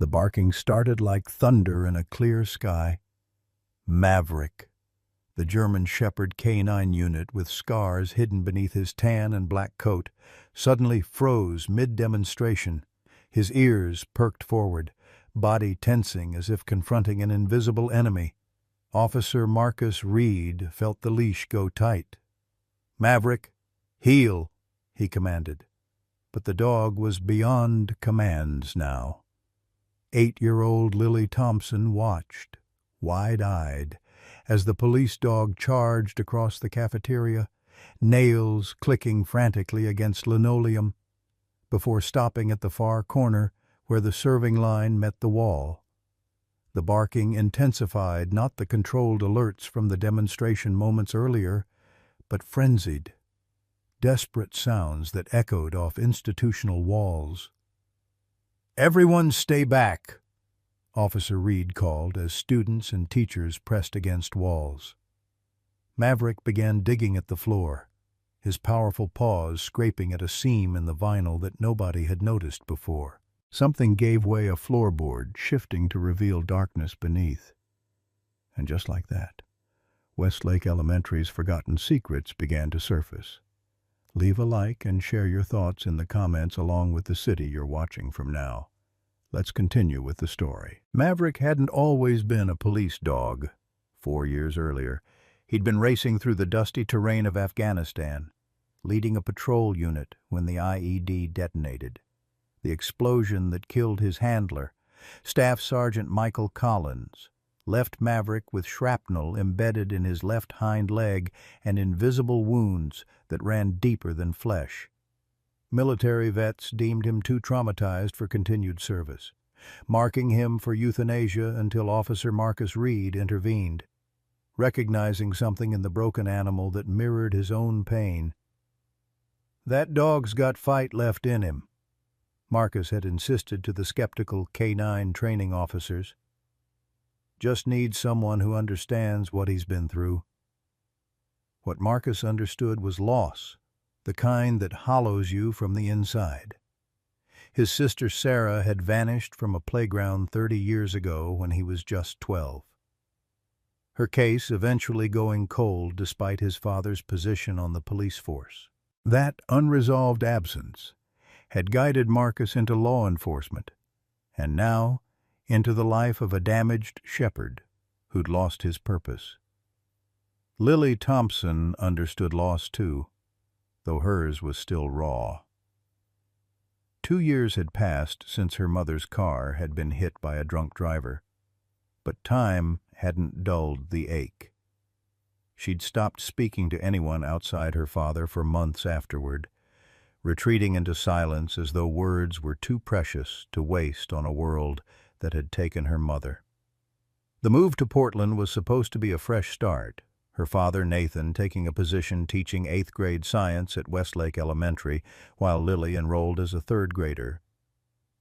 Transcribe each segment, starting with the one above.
The barking started like thunder in a clear sky. Maverick, the German Shepherd canine unit with scars hidden beneath his tan and black coat, suddenly froze mid-demonstration, his ears perked forward, body tensing as if confronting an invisible enemy. Officer Marcus Reed felt the leash go tight. "Maverick, heel," he commanded. But the dog was beyond commands now. 8-year-old Lily Thompson watched, wide-eyed, as the police dog charged across the cafeteria, nails clicking frantically against linoleum, before stopping at the far corner where the serving line met the wall. The barking intensified, not the controlled alerts from the demonstration moments earlier, but frenzied, desperate sounds that echoed off institutional walls. "Everyone stay back," Officer Reed called as students and teachers pressed against walls. Maverick began digging at the floor, his powerful paws scraping at a seam in the vinyl that nobody had noticed before. Something gave way, a floorboard, shifting to reveal darkness beneath. And just like that, Westlake Elementary's forgotten secrets began to surface. Leave a like and share your thoughts in the comments along with the city you're watching from now. Let's continue with the story. Maverick hadn't always been a police dog. 4 years earlier, he'd been racing through the dusty terrain of Afghanistan, leading a patrol unit when the IED detonated. The explosion that killed his handler, Staff Sergeant Michael Collins, left Maverick with shrapnel embedded in his left hind leg and invisible wounds that ran deeper than flesh. Military vets deemed him too traumatized for continued service, marking him for euthanasia until Officer Marcus Reed intervened, recognizing something in the broken animal that mirrored his own pain. "That dog's got fight left in him," Marcus had insisted to the skeptical K-9 training officers. "Just needs someone who understands what he's been through." What Marcus understood was loss, the kind that hollows you from the inside. His sister Sarah had vanished from a playground 30 years ago when he was just 12. Her case eventually going cold despite his father's position on the police force. That unresolved absence had guided Marcus into law enforcement, and now into the life of a damaged shepherd who'd lost his purpose. Lily Thompson understood loss too, though hers was still raw. 2 years had passed since her mother's car had been hit by a drunk driver, but time hadn't dulled the ache. She'd stopped speaking to anyone outside her father for months afterward, retreating into silence as though words were too precious to waste on a world that had taken her mother. The move to Portland was supposed to be a fresh start, her father, Nathan, taking a position teaching 8th grade science at Westlake Elementary, while Lily enrolled as a 3rd grader.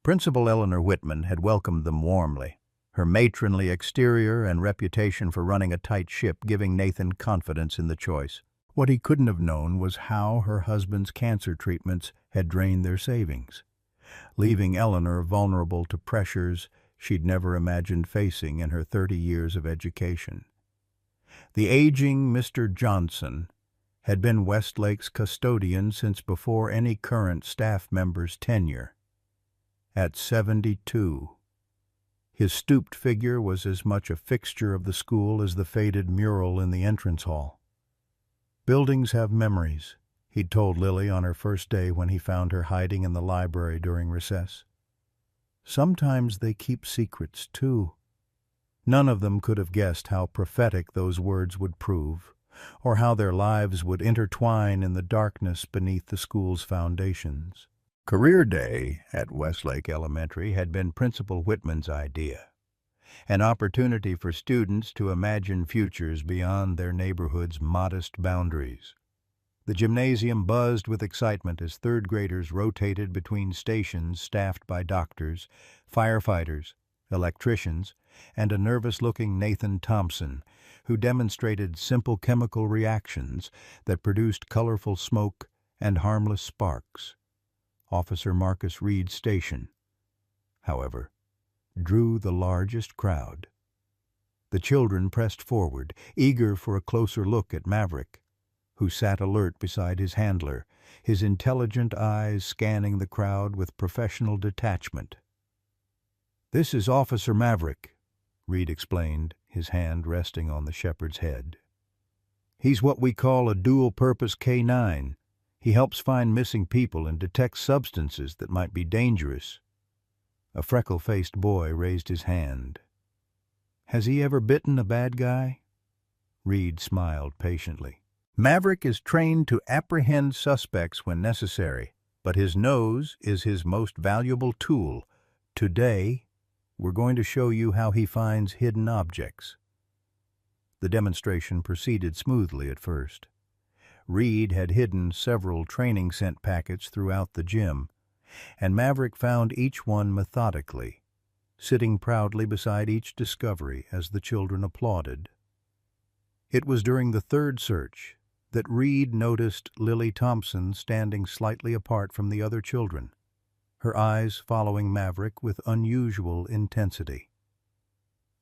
Principal Eleanor Whitman had welcomed them warmly, her matronly exterior and reputation for running a tight ship giving Nathan confidence in the choice. What he couldn't have known was how her husband's cancer treatments had drained their savings, leaving Eleanor vulnerable to pressures she'd never imagined facing in her 30 years of education. The aging Mr. Johnson had been Westlake's custodian since before any current staff member's tenure. At 72, his stooped figure was as much a fixture of the school as the faded mural in the entrance hall. "Buildings have memories," he'd told Lily on her first day when he found her hiding in the library during recess. "Sometimes they keep secrets, too." None of them could have guessed how prophetic those words would prove, or how their lives would intertwine in the darkness beneath the school's foundations. Career Day at Westlake Elementary had been Principal Whitman's idea, an opportunity for students to imagine futures beyond their neighborhood's modest boundaries. The gymnasium buzzed with excitement as 3rd graders rotated between stations staffed by doctors, firefighters, electricians, and a nervous-looking Nathan Thompson, who demonstrated simple chemical reactions that produced colorful smoke and harmless sparks. Officer Marcus Reed's station, however, drew the largest crowd. The children pressed forward, eager for a closer look at Maverick, who sat alert beside his handler, his intelligent eyes scanning the crowd with professional detachment. "This is Officer Maverick," Reed explained, his hand resting on the shepherd's head. "He's what we call a dual-purpose K9. He helps find missing people and detects substances that might be dangerous." A freckle-faced boy raised his hand. "Has he ever bitten a bad guy?" Reed smiled patiently. "Maverick is trained to apprehend suspects when necessary, but his nose is his most valuable tool. Today, we're going to show you how he finds hidden objects." The demonstration proceeded smoothly at first. Reed had hidden several training scent packets throughout the gym, and Maverick found each one methodically, sitting proudly beside each discovery as the children applauded. It was during the third search that Reed noticed Lily Thompson standing slightly apart from the other children, her eyes following Maverick with unusual intensity.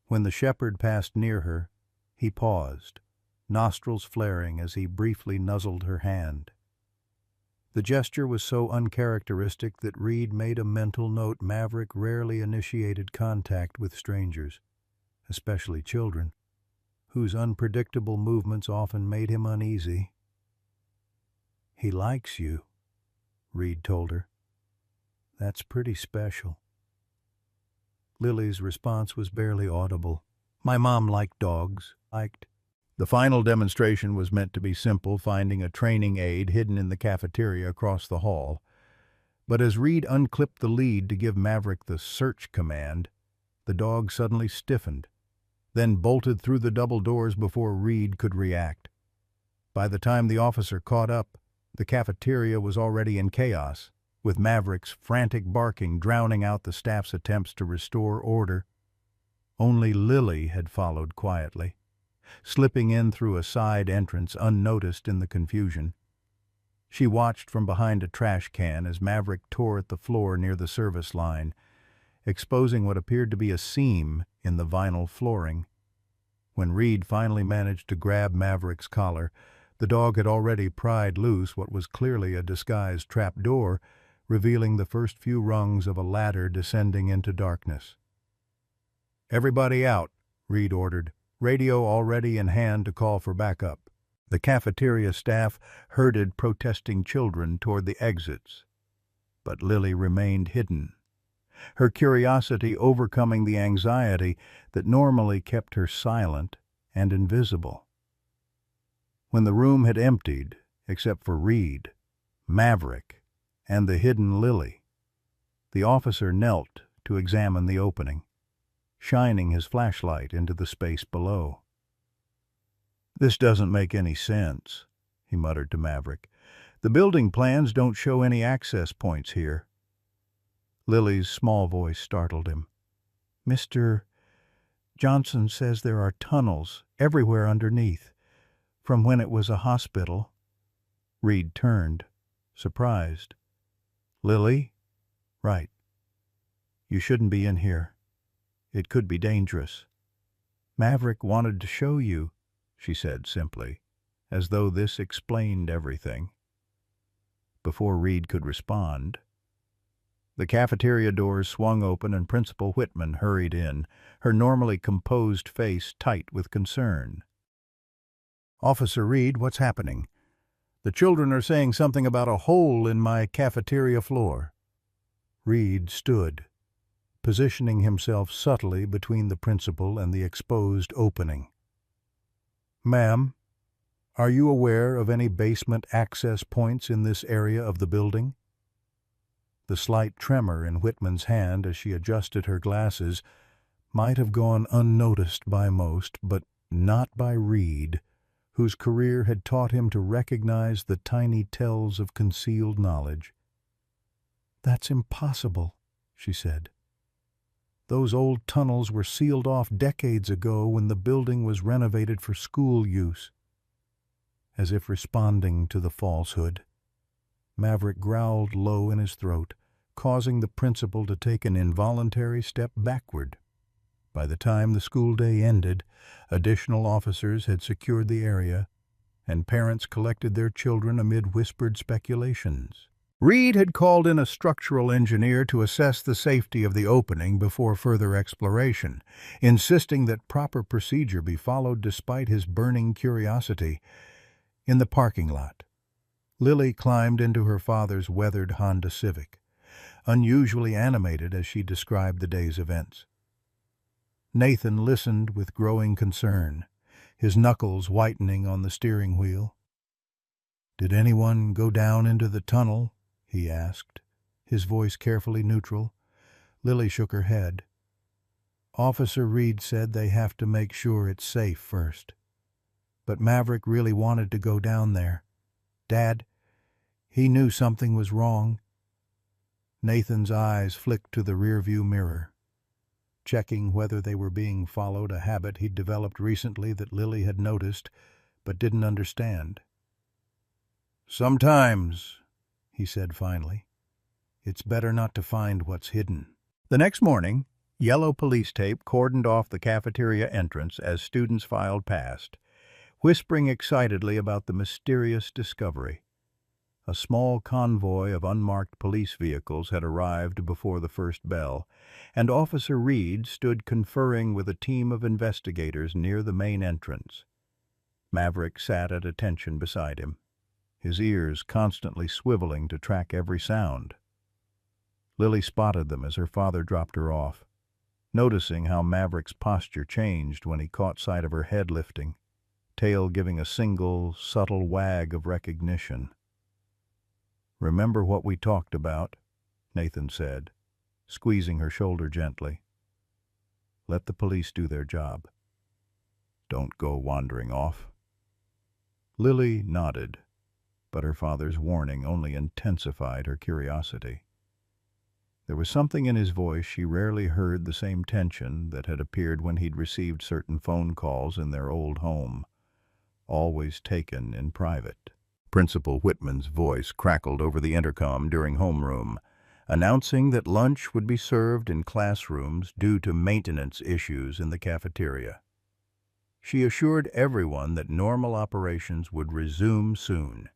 When the shepherd passed near her, he paused, nostrils flaring as he briefly nuzzled her hand. The gesture was so uncharacteristic that Reed made a mental note Maverick rarely initiated contact with strangers, especially children, whose unpredictable movements often made him uneasy. "He likes you," Reed told her. "That's pretty special." Lily's response was barely audible. "My mom liked dogs." The final demonstration was meant to be simple, finding a training aid hidden in the cafeteria across the hall. But as Reed unclipped the lead to give Maverick the search command, the dog suddenly stiffened, then bolted through the double doors before Reed could react. By the time the officer caught up, the cafeteria was already in chaos, with Maverick's frantic barking drowning out the staff's attempts to restore order. Only Lily had followed quietly, slipping in through a side entrance unnoticed in the confusion. She watched from behind a trash can as Maverick tore at the floor near the service line, exposing what appeared to be a seam in the vinyl flooring. When Reed finally managed to grab Maverick's collar, the dog had already pried loose what was clearly a disguised trapdoor, revealing the first few rungs of a ladder descending into darkness. "Everybody out," Reed ordered, radio already in hand to call for backup. The cafeteria staff herded protesting children toward the exits, but Lily remained hidden, her curiosity overcoming the anxiety that normally kept her silent and invisible. When the room had emptied, except for Reed, Maverick, and the hidden Lily, the officer knelt to examine the opening, shining his flashlight into the space below. "This doesn't make any sense," he muttered to Maverick. "The building plans don't show any access points here." Lily's small voice startled him. "Mr. Johnson says there are tunnels everywhere underneath, from when it was a hospital." Reed turned, surprised. "Lily?" "Right. You shouldn't be in here. It could be dangerous." "Maverick wanted to show you," she said simply, as though this explained everything. Before Reed could respond, the cafeteria doors swung open and Principal Whitman hurried in, her normally composed face tight with concern. "Officer Reed, what's happening? The children are saying something about a hole in my cafeteria floor." Reed stood, positioning himself subtly between the principal and the exposed opening. "Ma'am, are you aware of any basement access points in this area of the building?" The slight tremor in Whitman's hand as she adjusted her glasses might have gone unnoticed by most, but not by Reed, whose career had taught him to recognize the tiny tells of concealed knowledge. "That's impossible," she said. "Those old tunnels were sealed off decades ago when the building was renovated for school use." As if responding to the falsehood, Maverick growled low in his throat, causing the principal to take an involuntary step backward. By the time the school day ended, additional officers had secured the area, and parents collected their children amid whispered speculations. Reed had called in a structural engineer to assess the safety of the opening before further exploration, insisting that proper procedure be followed despite his burning curiosity. In the parking lot, Lily climbed into her father's weathered Honda Civic, unusually animated as she described the day's events. Nathan listened with growing concern, his knuckles whitening on the steering wheel. "Did anyone go down into the tunnel?" he asked, his voice carefully neutral. Lily shook her head. "Officer Reed said they have to make sure it's safe first. But Maverick really wanted to go down there. Dad, he knew something was wrong." Nathan's eyes flicked to the rearview mirror, checking whether they were being followed, a habit he'd developed recently that Lily had noticed but didn't understand. "Sometimes," he said finally, "it's better not to find what's hidden." The next morning, yellow police tape cordoned off the cafeteria entrance as students filed past, whispering excitedly about the mysterious discovery. A small convoy of unmarked police vehicles had arrived before the first bell, and Officer Reed stood conferring with a team of investigators near the main entrance. Maverick sat at attention beside him, his ears constantly swiveling to track every sound. Lily spotted them as her father dropped her off, noticing how Maverick's posture changed when he caught sight of her head lifting, tail giving a single, subtle wag of recognition. "Remember what we talked about," Nathan said, squeezing her shoulder gently. "Let the police do their job. Don't go wandering off." Lily nodded, but her father's warning only intensified her curiosity. There was something in his voice she rarely heard, the same tension that had appeared when he'd received certain phone calls in their old home, always taken in private. Principal Whitman's voice crackled over the intercom during homeroom, announcing that lunch would be served in classrooms due to maintenance issues in the cafeteria. She assured everyone that normal operations would resume soon,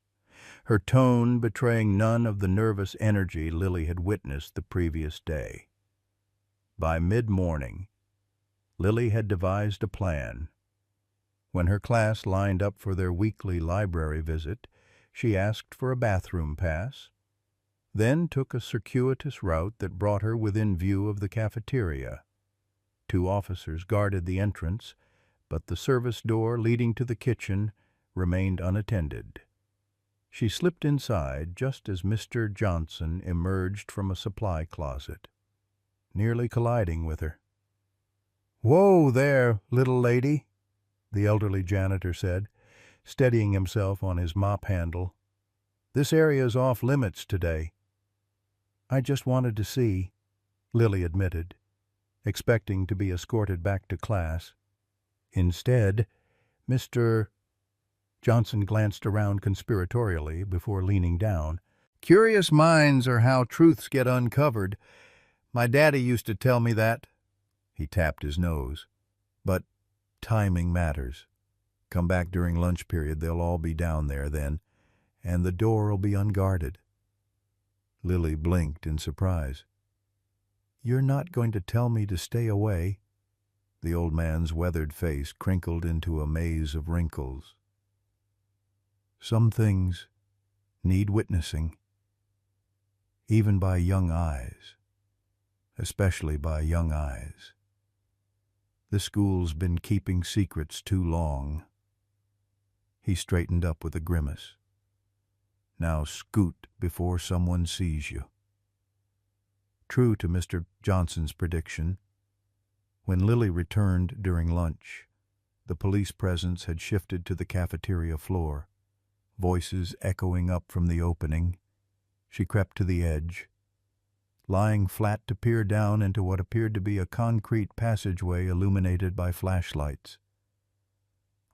her tone betraying none of the nervous energy Lily had witnessed the previous day. By mid-morning, Lily had devised a plan. When her class lined up for their weekly library visit, she asked for a bathroom pass, then took a circuitous route that brought her within view of the cafeteria. 2 officers guarded the entrance, but the service door leading to the kitchen remained unattended. She slipped inside just as Mr. Johnson emerged from a supply closet, nearly colliding with her. "Whoa there, little lady," the elderly janitor said, steadying himself on his mop handle. "This area's off limits today." "I just wanted to see," Lily admitted, expecting to be escorted back to class. Instead, Mr. Johnson glanced around conspiratorially before leaning down. "Curious minds are how truths get uncovered. My daddy used to tell me that." He tapped his nose. "But timing matters. Come back during lunch period, they'll all be down there then, and the door'll be unguarded." Lily blinked in surprise. "You're not going to tell me to stay away?" The old man's weathered face crinkled into a maze of wrinkles. "Some things need witnessing, even by young eyes, especially by young eyes. The school's been keeping secrets too long." He straightened up with a grimace. "Now scoot before someone sees you." True to Mr. Johnson's prediction, when Lily returned during lunch, the police presence had shifted to the cafeteria floor, voices echoing up from the opening. She crept to the edge, lying flat to peer down into what appeared to be a concrete passageway illuminated by flashlights.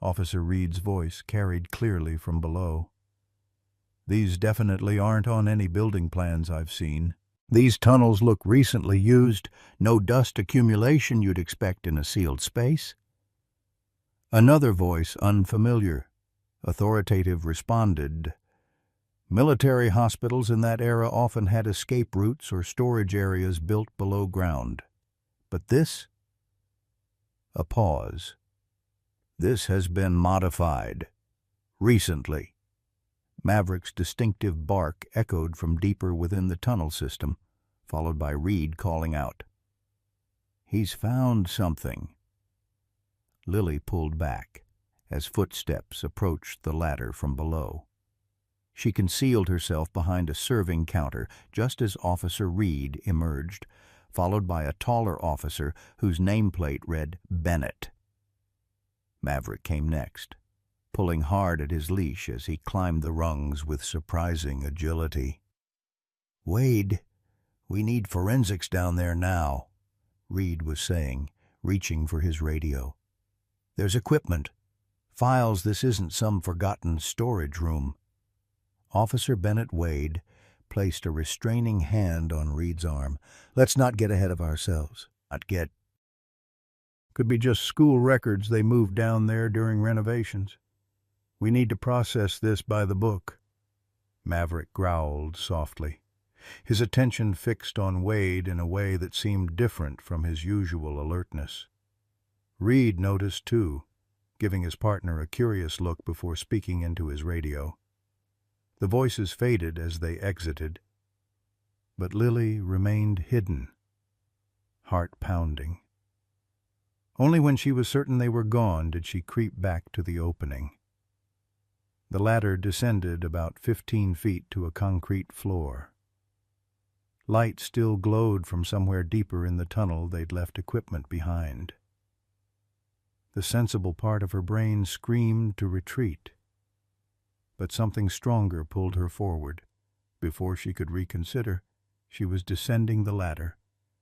Officer Reed's voice carried clearly from below. "These definitely aren't on any building plans I've seen." These tunnels look recently used, no dust accumulation you'd expect in a sealed space. Another voice, unfamiliar, authoritative, responded. Military hospitals in that era often had escape routes or storage areas built below ground. But this? A pause. This has been modified. Recently. Maverick's distinctive bark echoed from deeper within the tunnel system, followed by Reed calling out. He's found something. Lily pulled back as footsteps approached the ladder from below. She concealed herself behind a serving counter just as Officer Reed emerged, followed by a taller officer whose nameplate read Bennett. Maverick came next, pulling hard at his leash as he climbed the rungs with surprising agility. "Wade, we need forensics down there now," Reed was saying, reaching for his radio. "There's equipment, files. This isn't some forgotten storage room." Officer Bennett Wade placed a restraining hand on Reed's arm. "Let's not get ahead of ourselves. Could be just school records they moved down there during renovations. We need to process this by the book." Maverick growled softly, his attention fixed on Wade in a way that seemed different from his usual alertness. Reed noticed too, giving his partner a curious look before speaking into his radio. The voices faded as they exited, but Lily remained hidden, heart pounding. Only when she was certain they were gone did she creep back to the opening. The ladder descended about 15 feet to a concrete floor. Light still glowed from somewhere deeper in the tunnel they'd left equipment behind. The sensible part of her brain screamed to retreat, but something stronger pulled her forward. Before she could reconsider, she was descending the ladder,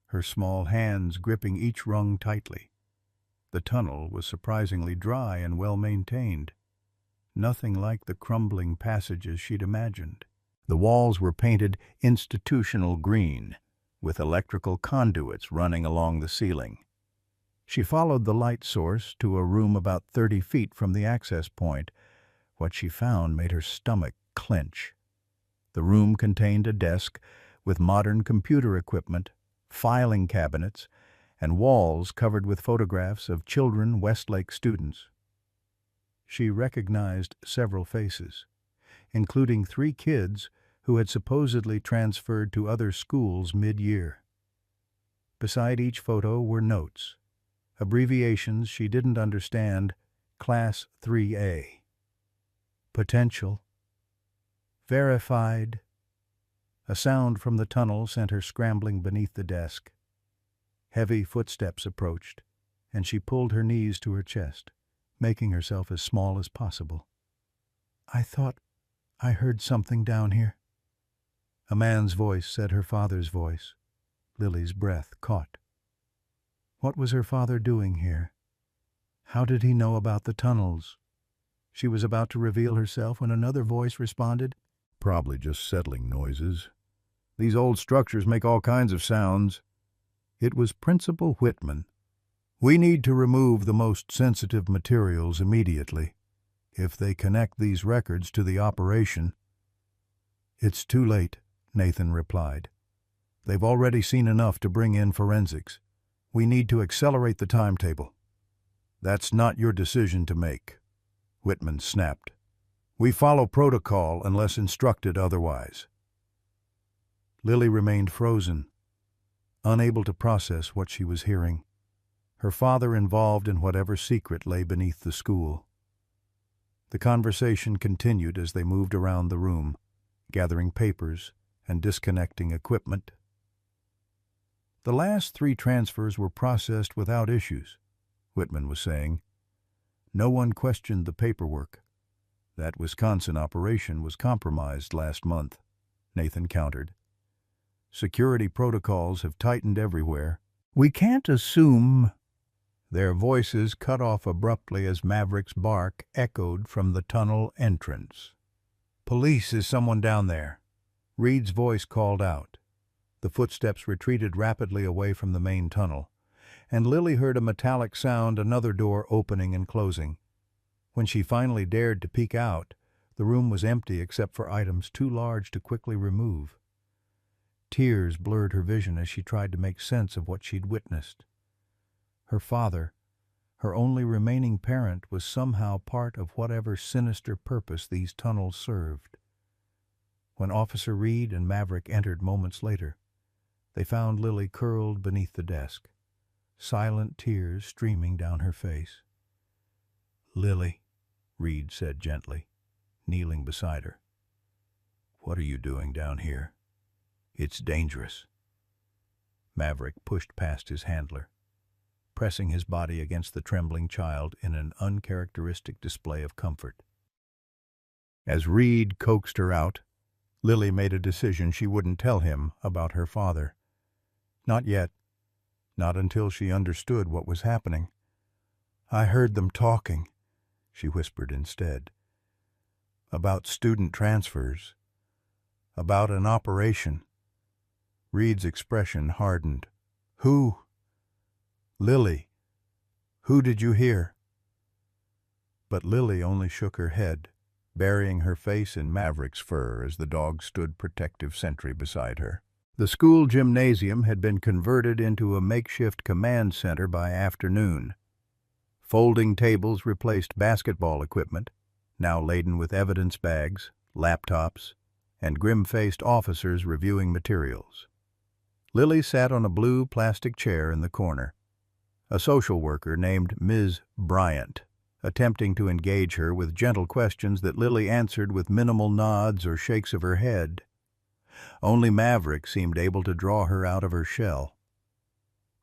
her small hands gripping each rung tightly. The tunnel was surprisingly dry and well-maintained, nothing like the crumbling passages she'd imagined. The walls were painted institutional green, with electrical conduits running along the ceiling. She followed the light source to a room about 30 feet from the access point. What she found made her stomach clench. The room contained a desk with modern computer equipment, filing cabinets, and walls covered with photographs of children Westlake students. She recognized several faces, including 3 kids who had supposedly transferred to other schools mid-year. Beside each photo were notes, abbreviations she didn't understand, Class 3A. Potential. Verified. A sound from the tunnel sent her scrambling beneath the desk. Heavy footsteps approached, and she pulled her knees to her chest, making herself as small as possible. "I thought I heard something down here." A man's voice said her father's voice. Lily's breath caught. What was her father doing here? How did he know about the tunnels? She was about to reveal herself when another voice responded. "Probably just settling noises. These old structures make all kinds of sounds." It was Principal Whitman. "We need to remove the most sensitive materials immediately, if they connect these records to the operation." "It's too late," Nathan replied. "They've already seen enough to bring in forensics. We need to accelerate the timetable." "That's not your decision to make," Whitman snapped. "We follow protocol unless instructed otherwise." Lily remained frozen, unable to process what she was hearing. Her father involved in whatever secret lay beneath the school. The conversation continued as they moved around the room, gathering papers and disconnecting equipment. "The last 3 transfers were processed without issues," Whitman was saying. "No one questioned the paperwork. That Wisconsin operation was compromised last month," Nathan countered. "Security protocols have tightened everywhere. We can't assume—" Their voices cut off abruptly as Maverick's bark echoed from the tunnel entrance. "Police, is someone down there?" Reed's voice called out. The footsteps retreated rapidly away from the main tunnel, and Lily heard a metallic sound, another door opening and closing. When she finally dared to peek out, the room was empty except for items too large to quickly remove. Tears blurred her vision as she tried to make sense of what she'd witnessed. Her father, her only remaining parent, was somehow part of whatever sinister purpose these tunnels served. When Officer Reed and Maverick entered moments later, they found Lily curled beneath the desk, silent tears streaming down her face. "Lily," Reed said gently, kneeling beside her. "What are you doing down here? It's dangerous." Maverick pushed past his handler, pressing his body against the trembling child in an uncharacteristic display of comfort. As Reed coaxed her out, Lily made a decision she wouldn't tell him about her father. Not yet, not until she understood what was happening. "I heard them talking," she whispered instead. "About student transfers. About an operation." Reed's expression hardened. "Who? Lily, who did you hear?" But Lily only shook her head, burying her face in Maverick's fur as the dog stood protective sentry beside her. The school gymnasium had been converted into a makeshift command center by afternoon. Folding tables replaced basketball equipment, now laden with evidence bags, laptops, and grim-faced officers reviewing materials. Lily sat on a blue plastic chair in the corner, a social worker named Ms. Bryant, attempting to engage her with gentle questions that Lily answered with minimal nods or shakes of her head. Only Maverick seemed able to draw her out of her shell.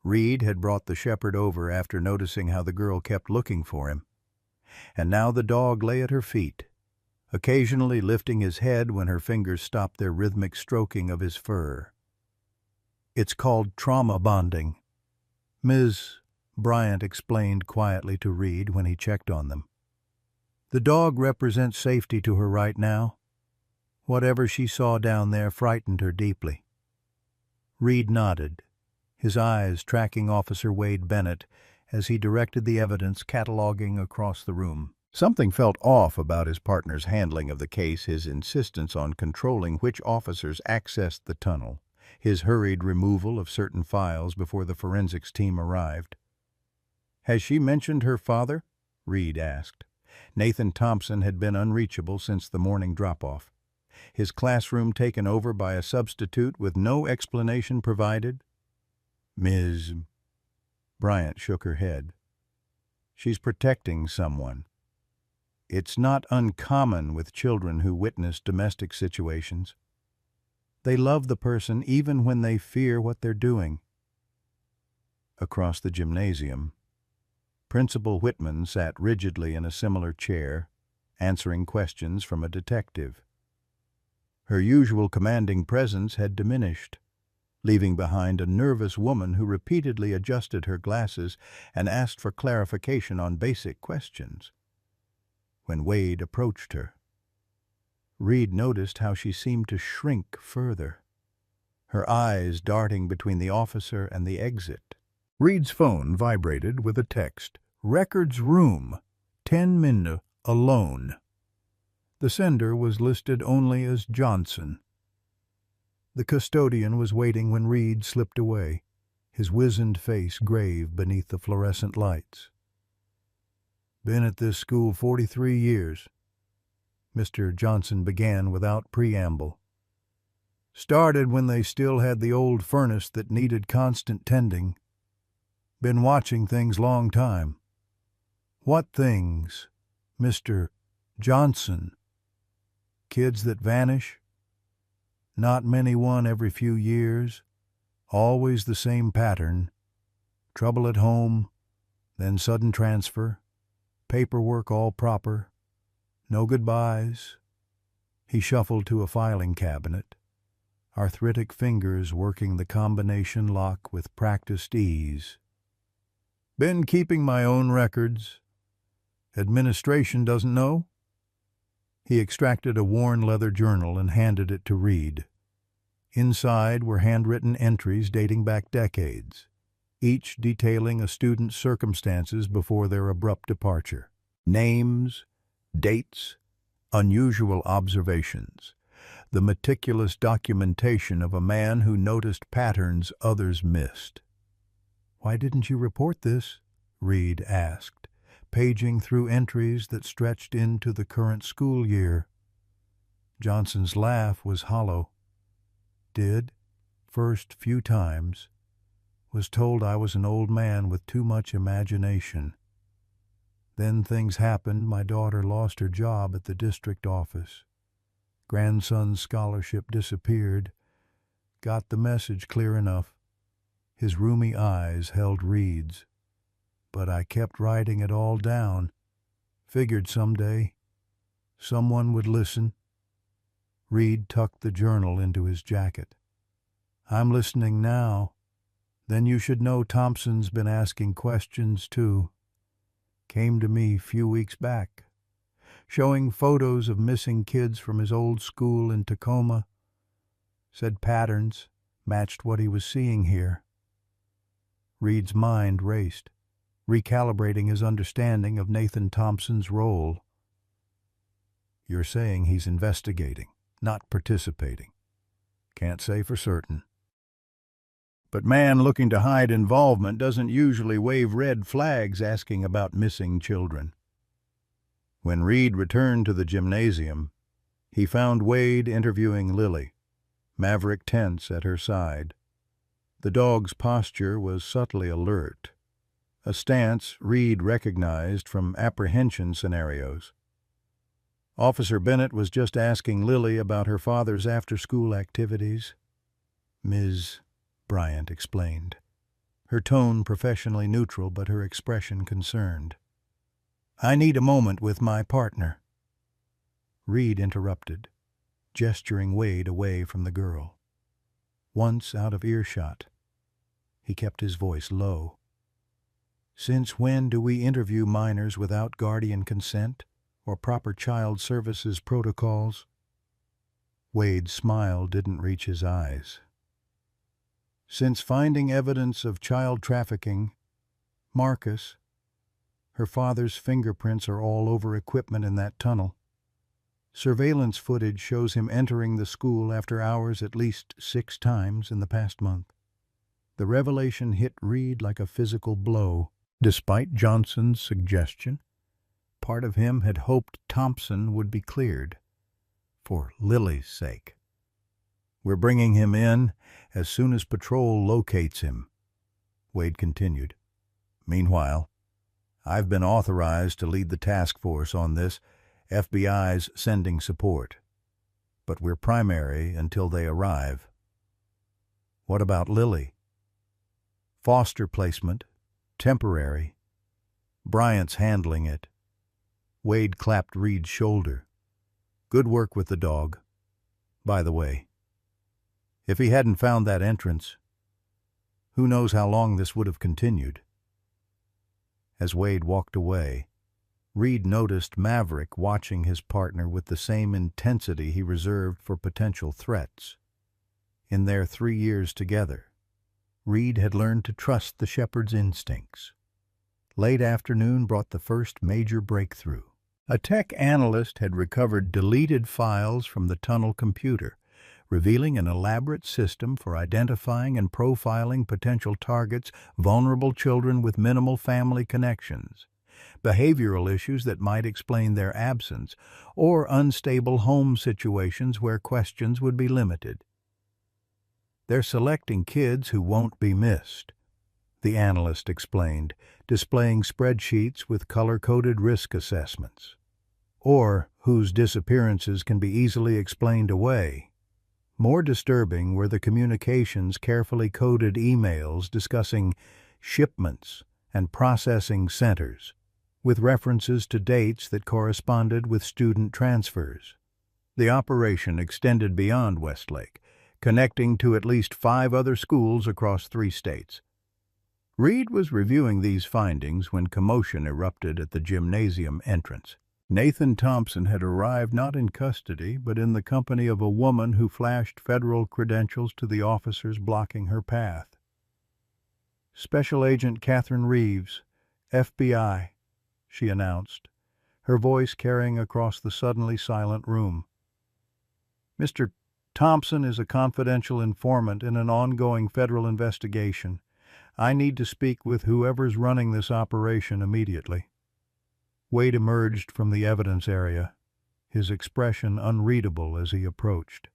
Reed had brought the shepherd over after noticing how the girl kept looking for him, and now the dog lay at her feet, occasionally lifting his head when her fingers stopped their rhythmic stroking of his fur. "It's called trauma bonding," Ms. Bryant explained quietly to Reed when he checked on them. "The dog represents safety to her right now. Whatever she saw down there frightened her deeply." Reed nodded, his eyes tracking Officer Wade Bennett as he directed the evidence cataloging across the room. Something felt off about his partner's handling of the case, his insistence on controlling which officers accessed the tunnel, his hurried removal of certain files before the forensics team arrived. "Has she mentioned her father?" Reed asked. Nathan Thompson had been unreachable since the morning drop-off, his classroom taken over by a substitute with no explanation provided. Ms. Bryant shook her head. "She's protecting someone. It's not uncommon with children who witness domestic situations. They love the person even when they fear what they're doing." Across the gymnasium, Principal Whitman sat rigidly in a similar chair, answering questions from a detective. Her usual commanding presence had diminished, leaving behind a nervous woman who repeatedly adjusted her glasses and asked for clarification on basic questions. When Wade approached her, Reed noticed how she seemed to shrink further, her eyes darting between the officer and the exit. Reed's phone vibrated with a text. "Records room, 10 minutes alone." The sender was listed only as Johnson. The custodian was waiting when Reed slipped away, his wizened face grave beneath the fluorescent lights. "Been at this school 43 years, Mr. Johnson began without preamble. "Started when they still had the old furnace that needed constant tending. Been watching things long time." "What things, Mr. Johnson?" "Kids that vanish. Not many, one every few years. Always the same pattern. Trouble at home, then sudden transfer. Paperwork all proper. No goodbyes." He shuffled to a filing cabinet, arthritic fingers working the combination lock with practiced ease. "Been keeping my own records. Administration doesn't know?" He extracted a worn leather journal and handed it to Reed. Inside were handwritten entries dating back decades, each detailing a student's circumstances before their abrupt departure. Names, dates, unusual observations, the meticulous documentation of a man who noticed patterns others missed. "Why didn't you report this?" Reed asked, paging through entries that stretched into the current school year. Johnson's laugh was hollow. "Did, first few times. Was told I was an old man with too much imagination. Then things happened. My daughter lost her job at the district office. Grandson's scholarship disappeared. Got the message clear enough." His rheumy eyes held Reed's. "But I kept writing it all down. Figured someday someone would listen." Reed tucked the journal into his jacket. "I'm listening now. Then you should know Thompson's been asking questions, too. Came to me few weeks back, showing photos of missing kids from his old school in Tacoma. Said patterns matched what he was seeing here." Reed's mind raced, recalibrating his understanding of Nathan Thompson's role. "You're saying he's investigating, not participating." "Can't say for certain. But man looking to hide involvement doesn't usually wave red flags asking about missing children." When Reed returned to the gymnasium, he found Wade interviewing Lily, Maverick tense at her side. The dog's posture was subtly alert, a stance Reed recognized from apprehension scenarios. Officer Bennett was just asking Lily about her father's after-school activities. "Ms. Bryant explained, her tone professionally neutral but her expression concerned. "I need a moment with my partner." Reed interrupted, gesturing Wade away from the girl. Once out of earshot, he kept his voice low. "Since when do we interview minors without guardian consent or proper child services protocols?" Wade's smile didn't reach his eyes. "Since finding evidence of child trafficking, Marcus, her father's fingerprints are all over equipment in that tunnel. Surveillance footage shows him entering the school after hours at least 6 times in the past month." The revelation hit Reed like a physical blow. Despite Johnson's suggestion, part of him had hoped Thompson would be cleared, for Lily's sake. "We're bringing him in as soon as patrol locates him," Wade continued. "Meanwhile, I've been authorized to lead the task force on this. FBI's sending support. But we're primary until they arrive." "What about Lily?" "Foster placement. Temporary. Bryant's handling it." Wade clapped Reed's shoulder. "Good work with the dog. By the way, if he hadn't found that entrance, who knows how long this would have continued." As Wade walked away, Reed noticed Maverick watching his partner with the same intensity he reserved for potential threats. In their 3 years together, Reed had learned to trust the shepherd's instincts. Late afternoon brought the first major breakthrough. A tech analyst had recovered deleted files from the tunnel computer, revealing an elaborate system for identifying and profiling potential targets, vulnerable children with minimal family connections, behavioral issues that might explain their absence, or unstable home situations where questions would be limited. "They're selecting kids who won't be missed," the analyst explained, displaying spreadsheets with color-coded risk assessments, "or whose disappearances can be easily explained away." More disturbing were the communications carefully coded emails discussing shipments and processing centers, with references to dates that corresponded with student transfers. The operation extended beyond Westlake, connecting to at least 5 other schools across 3 states. Reed was reviewing these findings when commotion erupted at the gymnasium entrance. Nathan Thompson had arrived not in custody, but in the company of a woman who flashed federal credentials to the officers blocking her path. "Special Agent Catherine Reeves, FBI," she announced, her voice carrying across the suddenly silent room. "Mr. Thompson is a confidential informant in an ongoing federal investigation. I need to speak with whoever's running this operation immediately." Wade emerged from the evidence area, his expression unreadable as he approached.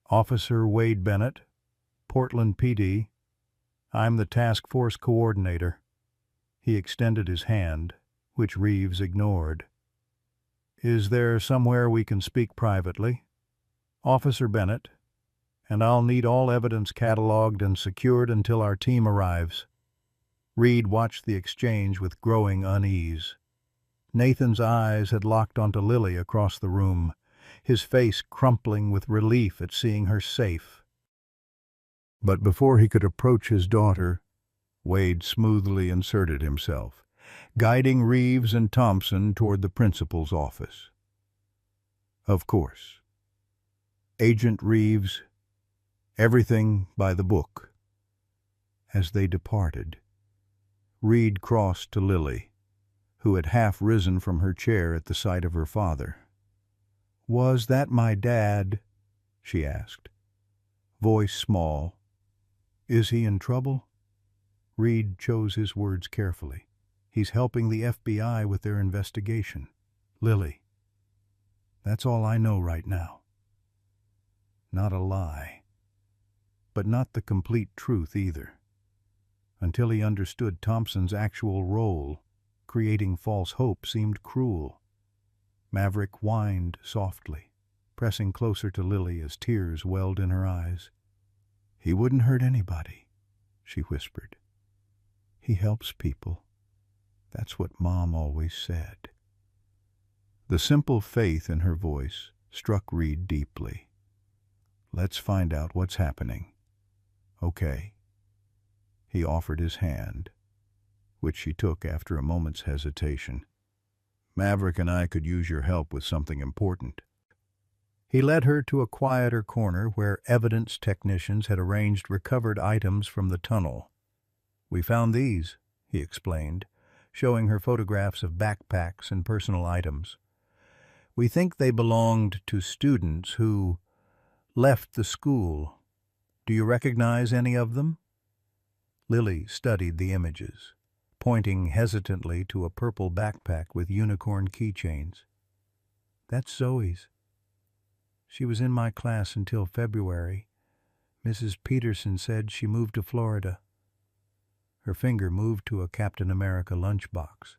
"Officer Wade Bennett, Portland PD. I'm the task force coordinator." He extended his hand, which Reeves ignored. "Is there somewhere we can speak privately?" "Officer Bennett, and I'll need all evidence cataloged and secured until our team arrives." Reed watched the exchange with growing unease. Nathan's eyes had locked onto Lily across the room, his face crumpling with relief at seeing her safe. But before he could approach his daughter, Wade smoothly inserted himself, guiding Reeves and Thompson toward the principal's office. "Of course. Agent Reeves, everything by the book." As they departed, Reed crossed to Lily, who had half risen from her chair at the sight of her father. "Was that my dad?" she asked, voice small. "Is he in trouble?" Reed chose his words carefully. "He's helping the FBI with their investigation. Lily, that's all I know right now." Not a lie, but not the complete truth either. Until he understood Thompson's actual role, creating false hope seemed cruel. Maverick whined softly, pressing closer to Lily as tears welled in her eyes. "He wouldn't hurt anybody," she whispered. "He helps people. That's what Mom always said." The simple faith in her voice struck Reed deeply. "Let's find out what's happening." "Okay." He offered his hand, which she took after a moment's hesitation. "Maverick and I could use your help with something important." He led her to a quieter corner where evidence technicians had arranged recovered items from the tunnel. "We found these," he explained, showing her photographs of backpacks and personal items. "We think they belonged to students who left the school. Do you recognize any of them?" Lily studied the images, pointing hesitantly to a purple backpack with unicorn keychains. "That's Zoe's. She was in my class until February. Mrs. Peterson said she moved to Florida." Her finger moved to a Captain America lunchbox.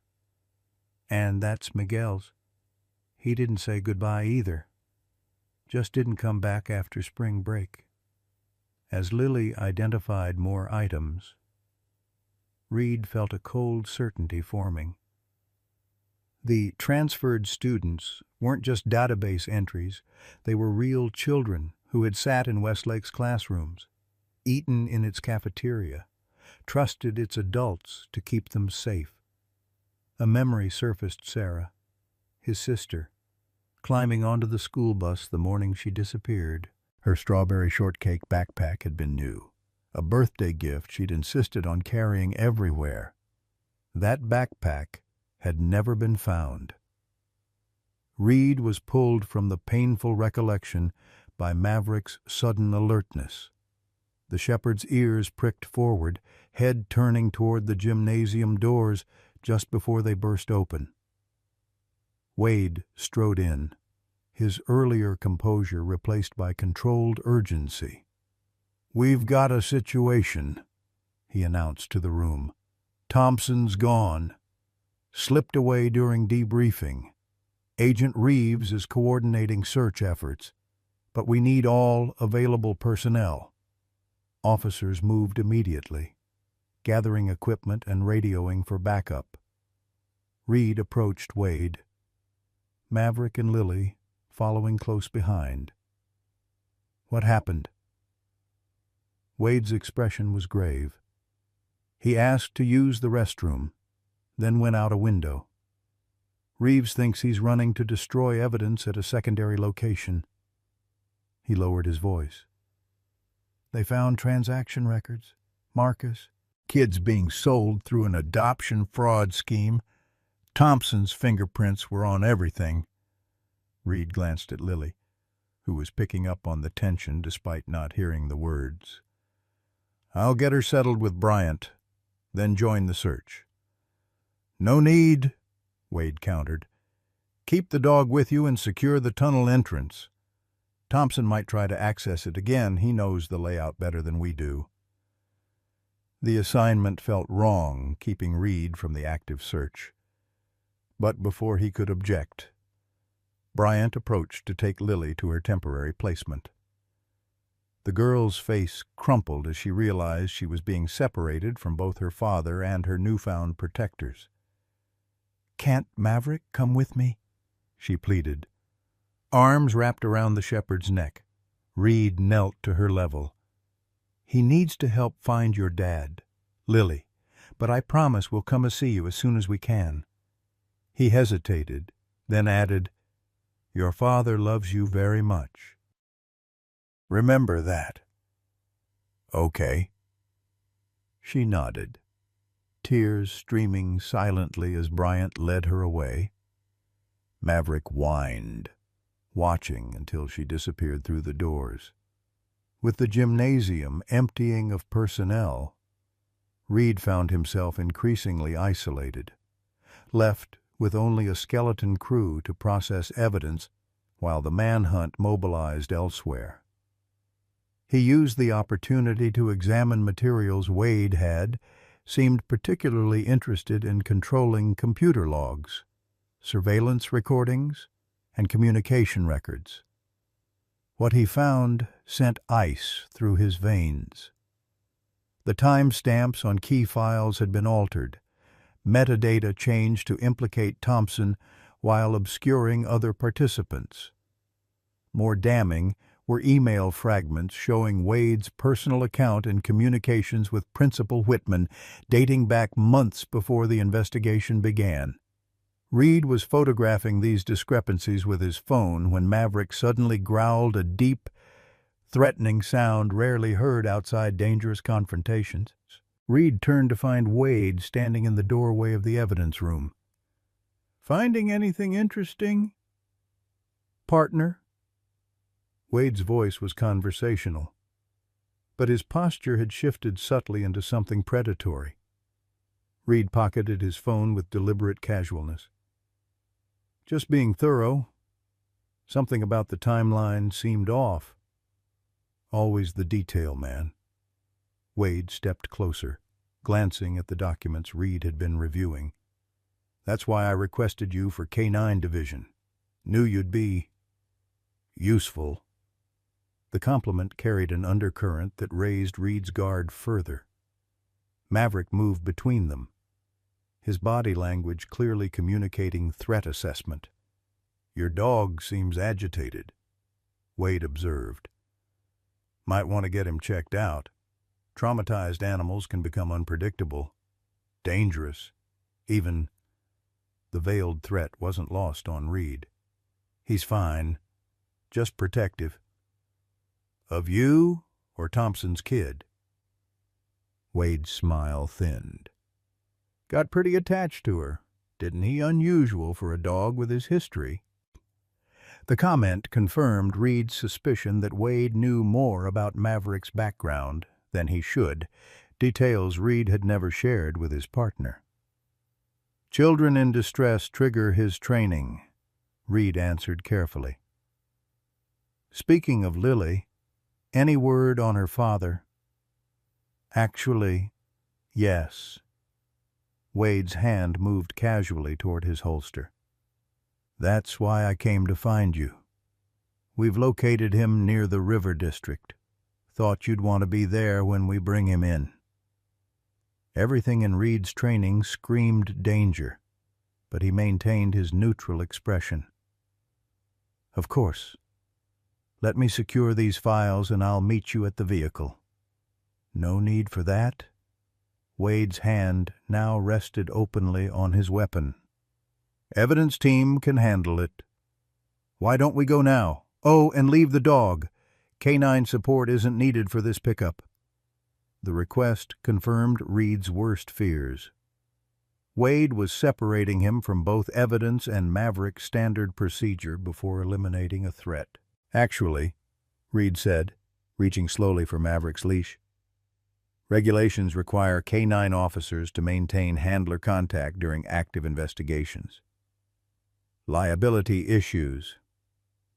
"And that's Miguel's. He didn't say goodbye either. Just didn't come back after spring break." As Lily identified more items, Reed felt a cold certainty forming. The transferred students weren't just database entries, they were real children who had sat in Westlake's classrooms, eaten in its cafeteria, trusted its adults to keep them safe. A memory surfaced Sarah, his sister, climbing onto the school bus the morning she disappeared. Her strawberry shortcake backpack had been new, a birthday gift she'd insisted on carrying everywhere. That backpack had never been found. Reed was pulled from the painful recollection by Maverick's sudden alertness. The shepherd's ears pricked forward, head turning toward the gymnasium doors just before they burst open. Wade strode in, his earlier composure replaced by controlled urgency. "We've got a situation," he announced to the room. "Thompson's gone. Slipped away during debriefing. Agent Reeves is coordinating search efforts, but we need all available personnel." Officers moved immediately, gathering equipment and radioing for backup. Reed approached Wade, Maverick and Lily following close behind. "What happened?" Wade's expression was grave. "He asked to use the restroom, then went out a window." Reeves thinks he's running to destroy evidence at a secondary location. He lowered his voice. They found transaction records, Marcus, kids being sold through an adoption fraud scheme. Thompson's fingerprints were on everything. Reed glanced at Lily, who was picking up on the tension despite not hearing the words. I'll get her settled with Bryant, then join the search. No need, Wade countered. Keep the dog with you and secure the tunnel entrance. Thompson might try to access it again. He knows the layout better than we do. The assignment felt wrong, keeping Reed from the active search. But before he could object, Bryant approached to take Lily to her temporary placement. The girl's face crumpled as she realized she was being separated from both her father and her newfound protectors. "Can't Maverick come with me?" she pleaded. Arms wrapped around the shepherd's neck, Reed knelt to her level. "He needs to help find your dad, Lily, but I promise we'll come to see you as soon as we can." He hesitated, then added, "Your father loves you very much. Remember that." "Okay." She nodded, tears streaming silently as Bryant led her away. Maverick whined, watching until she disappeared through the doors. With the gymnasium emptying of personnel, Reed found himself increasingly isolated, left with only a skeleton crew to process evidence while the manhunt mobilized elsewhere. He used the opportunity to examine materials Wade seemed particularly interested in controlling computer logs, surveillance recordings, and communication records. What he found sent ice through his veins. The timestamps on key files had been altered, metadata changed to implicate Thompson while obscuring other participants. More damning were email fragments showing Wade's personal account and communications with Principal Whitman dating back months before the investigation began. Reed was photographing these discrepancies with his phone when Maverick suddenly growled a deep, threatening sound rarely heard outside dangerous confrontations. Reed turned to find Wade standing in the doorway of the evidence room. "Finding anything interesting, partner?" Wade's voice was conversational, but his posture had shifted subtly into something predatory. Reed pocketed his phone with deliberate casualness. "Just being thorough. Something about the timeline seemed off." "Always the detail, man." Wade stepped closer, glancing at the documents Reed had been reviewing. "That's why I requested you for K-9 Division. Knew you'd be useful." The compliment carried an undercurrent that raised Reed's guard further. Maverick moved between them, his body language clearly communicating threat assessment. "Your dog seems agitated," Wade observed. "Might want to get him checked out. Traumatized animals can become unpredictable, dangerous, even..." The veiled threat wasn't lost on Reed. "He's fine, just protective." "Of you or Thompson's kid?" Wade's smile thinned. "Got pretty attached to her, didn't he? Unusual for a dog with his history." The comment confirmed Reed's suspicion that Wade knew more about Maverick's background than he should, details Reed had never shared with his partner. "Children in distress trigger his training," Reed answered carefully. "Speaking of Lily, any word on her father?" "Actually, yes." Wade's hand moved casually toward his holster. "That's why I came to find you. We've located him near the River District. Thought you'd want to be there when we bring him in." Everything in Reed's training screamed danger, but he maintained his neutral expression. "Of course. Let me secure these files and I'll meet you at the vehicle." "No need for that." Wade's hand now rested openly on his weapon. Evidence team can handle it. Why don't we go now? Oh, and leave the dog. Canine support isn't needed for this pickup. The request confirmed Reed's worst fears. Wade was separating him from both evidence and Maverick's standard procedure before eliminating a threat. Actually, Reed said, reaching slowly for Maverick's leash, regulations require canine officers to maintain handler contact during active investigations. Liability issues.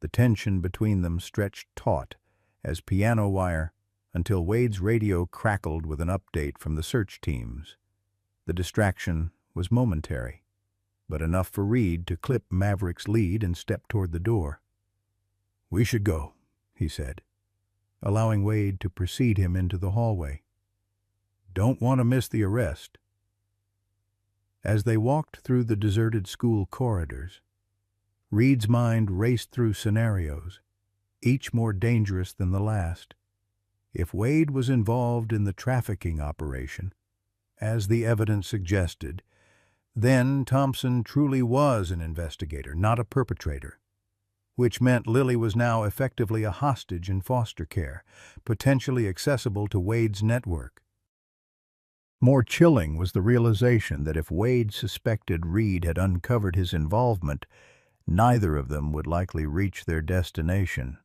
The tension between them stretched taut as piano wire until Wade's radio crackled with an update from the search teams. The distraction was momentary, but enough for Reed to clip Maverick's lead and step toward the door. "We should go," he said, allowing Wade to precede him into the hallway. "Don't want to miss the arrest." As they walked through the deserted school corridors, Reed's mind raced through scenarios, each more dangerous than the last. If Wade was involved in the trafficking operation, as the evidence suggested, then Thompson truly was an investigator, not a perpetrator, which meant Lily was now effectively a hostage in foster care, potentially accessible to Wade's network. More chilling was the realization that if Wade suspected Reed had uncovered his involvement, neither of them would likely reach their destination.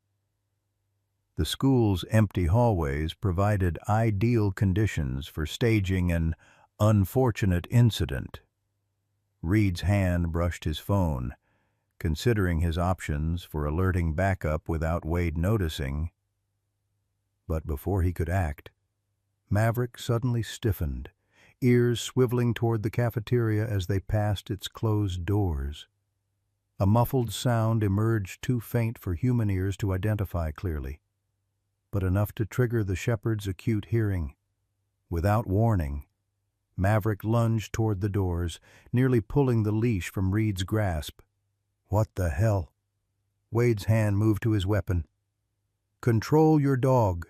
The school's empty hallways provided ideal conditions for staging an unfortunate incident. Reed's hand brushed his phone, considering his options for alerting backup without Wade noticing. But before he could act, Maverick suddenly stiffened, ears swiveling toward the cafeteria as they passed its closed doors. A muffled sound emerged too faint for human ears to identify clearly, but enough to trigger the shepherd's acute hearing. Without warning, Maverick lunged toward the doors, nearly pulling the leash from Reed's grasp. "What the hell?" Wade's hand moved to his weapon. "Control your dog.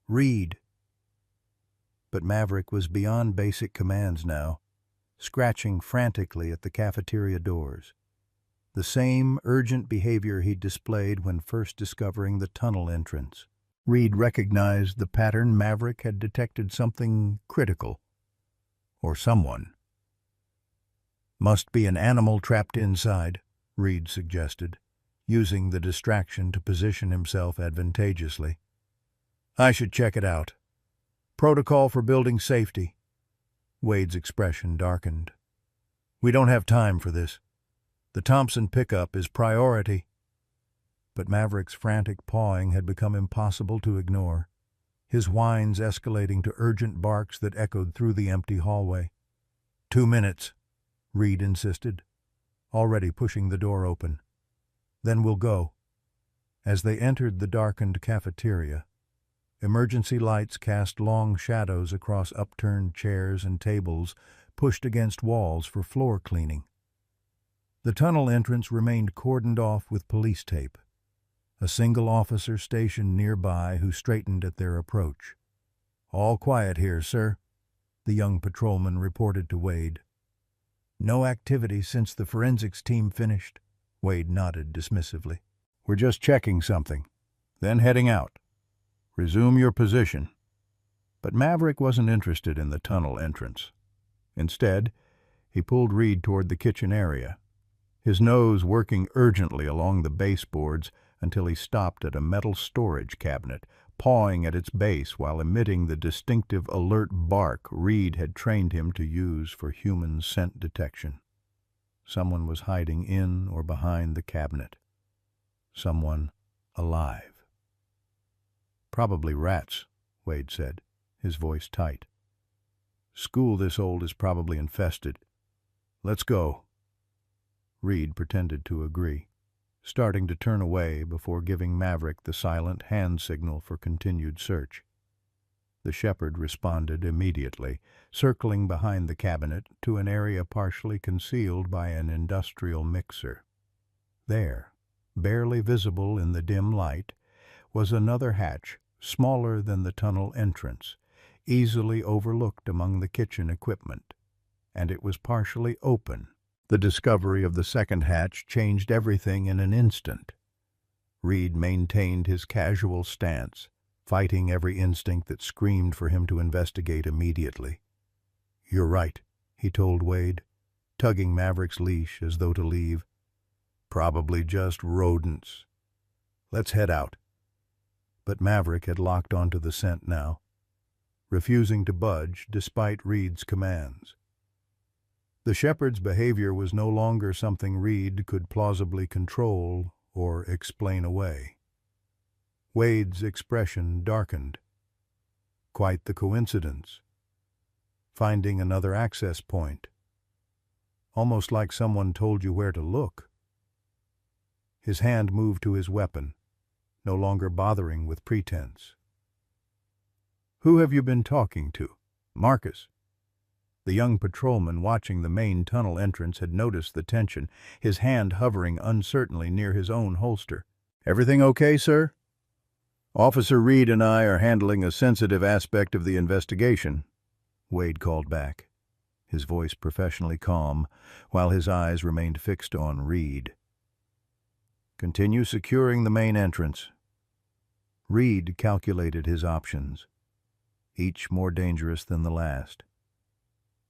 Reed." But Maverick was beyond basic commands now, scratching frantically at the cafeteria doors. The same urgent behavior he'd displayed when first discovering the tunnel entrance. Reed recognized the pattern. Maverick had detected something critical. Or someone. "Must be an animal trapped inside," Reed suggested, using the distraction to position himself advantageously. "I should check it out. Protocol for building safety." Wade's expression darkened. "We don't have time for this. The Thompson pickup is priority." But Maverick's frantic pawing had become impossible to ignore, his whines escalating to urgent barks that echoed through the empty hallway. 2 minutes, Reed insisted, already pushing the door open. "Then we'll go." As they entered the darkened cafeteria, emergency lights cast long shadows across upturned chairs and tables pushed against walls for floor cleaning. The tunnel entrance remained cordoned off with police tape, a single officer stationed nearby who straightened at their approach. "All quiet here, sir," the young patrolman reported to Wade. "No activity since the forensics team finished," Wade nodded dismissively. "We're just checking something, then heading out. Resume your position." But Maverick wasn't interested in the tunnel entrance. Instead, he pulled Reed toward the kitchen area, his nose working urgently along the baseboards until he stopped at a metal storage cabinet, pawing at its base while emitting the distinctive alert bark Reed had trained him to use for human scent detection. Someone was hiding in or behind the cabinet. Someone alive. "Probably rats," Wade said, his voice tight. "School this old is probably infested. Let's go." Reed pretended to agree, starting to turn away before giving Maverick the silent hand signal for continued search. The shepherd responded immediately, circling behind the cabinet to an area partially concealed by an industrial mixer. There, barely visible in the dim light, was another hatch, smaller than the tunnel entrance, easily overlooked among the kitchen equipment, and it was partially open, The discovery of the second hatch changed everything in an instant. Reed maintained his casual stance, fighting every instinct that screamed for him to investigate immediately. "You're right," he told Wade, tugging Maverick's leash as though to leave. "Probably just rodents. Let's head out." But Maverick had locked onto the scent now, refusing to budge despite Reed's commands. The shepherd's behavior was no longer something Reed could plausibly control or explain away. Wade's expression darkened. Quite the coincidence. Finding another access point. Almost like someone told you where to look. His hand moved to his weapon, no longer bothering with pretense. "Who have you been talking to?" "Marcus." The young patrolman watching the main tunnel entrance had noticed the tension, his hand hovering uncertainly near his own holster. "Everything okay, sir?" "Officer Reed and I are handling a sensitive aspect of the investigation," Wade called back, his voice professionally calm, while his eyes remained fixed on Reed. "Continue securing the main entrance." Reed calculated his options, each more dangerous than the last.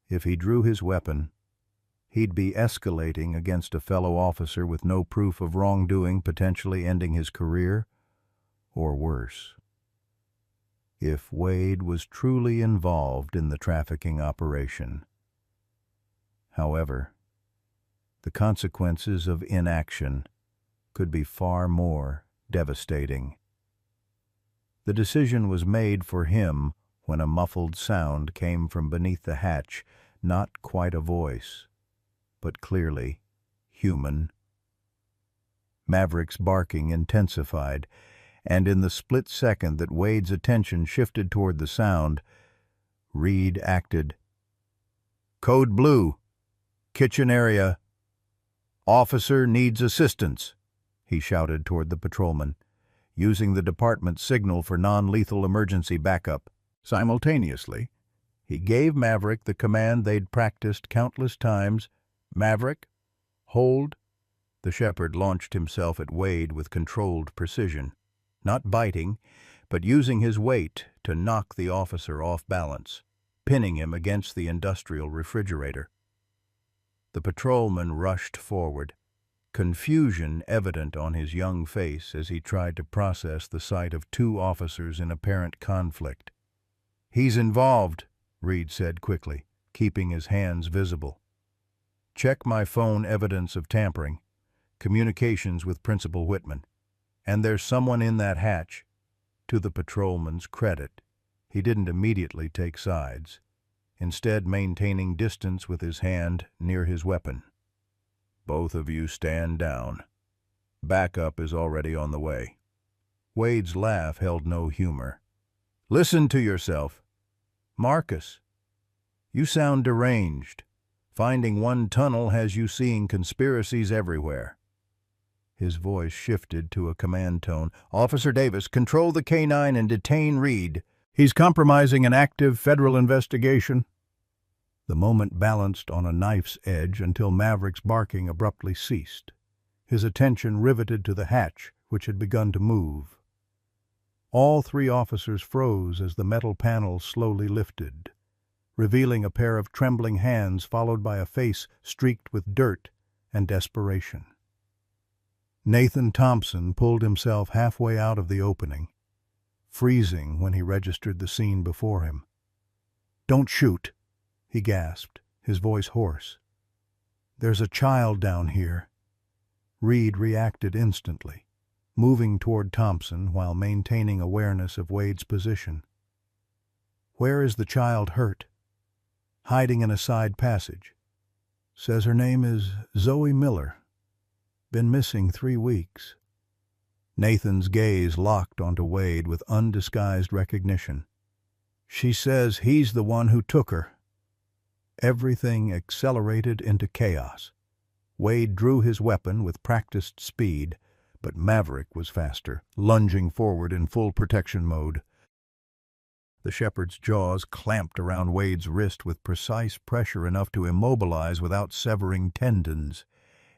If he drew his weapon, he'd be escalating against a fellow officer with no proof of wrongdoing, potentially ending his career, or worse. If Wade was truly involved in the trafficking operation. However, the consequences of inaction could be far more devastating. The decision was made for him when a muffled sound came from beneath the hatch, not quite a voice, but clearly human. Maverick's barking intensified, and in the split second that Wade's attention shifted toward the sound, Reed acted. "Code Blue, kitchen area. Officer needs assistance," he shouted toward the patrolman, using the department's signal for non-lethal emergency backup. Simultaneously, he gave Maverick the command they'd practiced countless times. "Maverick, hold." The shepherd launched himself at Wade with controlled precision, not biting, but using his weight to knock the officer off balance, pinning him against the industrial refrigerator. The patrolman rushed forward, confusion evident on his young face as he tried to process the sight of two officers in apparent conflict. "He's involved," Reed said quickly, keeping his hands visible. "Check my phone evidence of tampering, communications with Principal Whitman. And there's someone in that hatch." To the patrolman's credit, he didn't immediately take sides, instead maintaining distance with his hand near his weapon. "Both of you stand down. Backup is already on the way." Wade's laugh held no humor. "Listen to yourself. Marcus, you sound deranged. Finding one tunnel has you seeing conspiracies everywhere." His voice shifted to a command tone. "Officer Davis, control the K-9 and detain Reed. He's compromising an active federal investigation." The moment balanced on a knife's edge until Maverick's barking abruptly ceased, his attention riveted to the hatch, which had begun to move. All three officers froze as the metal panel slowly lifted, revealing a pair of trembling hands followed by a face streaked with dirt and desperation. Nathan Thompson pulled himself halfway out of the opening, freezing when he registered the scene before him. "Don't shoot," he gasped, his voice hoarse. "There's a child down here." Reed reacted instantly, moving toward Thompson while maintaining awareness of Wade's position. "Where is the child hurt?" "Hiding in a side passage. Says her name is Zoe Miller. Been missing 3 weeks." Nathan's gaze locked onto Wade with undisguised recognition. "She says he's the one who took her." Everything accelerated into chaos. Wade drew his weapon with practiced speed, but Maverick was faster, lunging forward in full protection mode. The shepherd's jaws clamped around Wade's wrist with precise pressure enough to immobilize without severing tendons.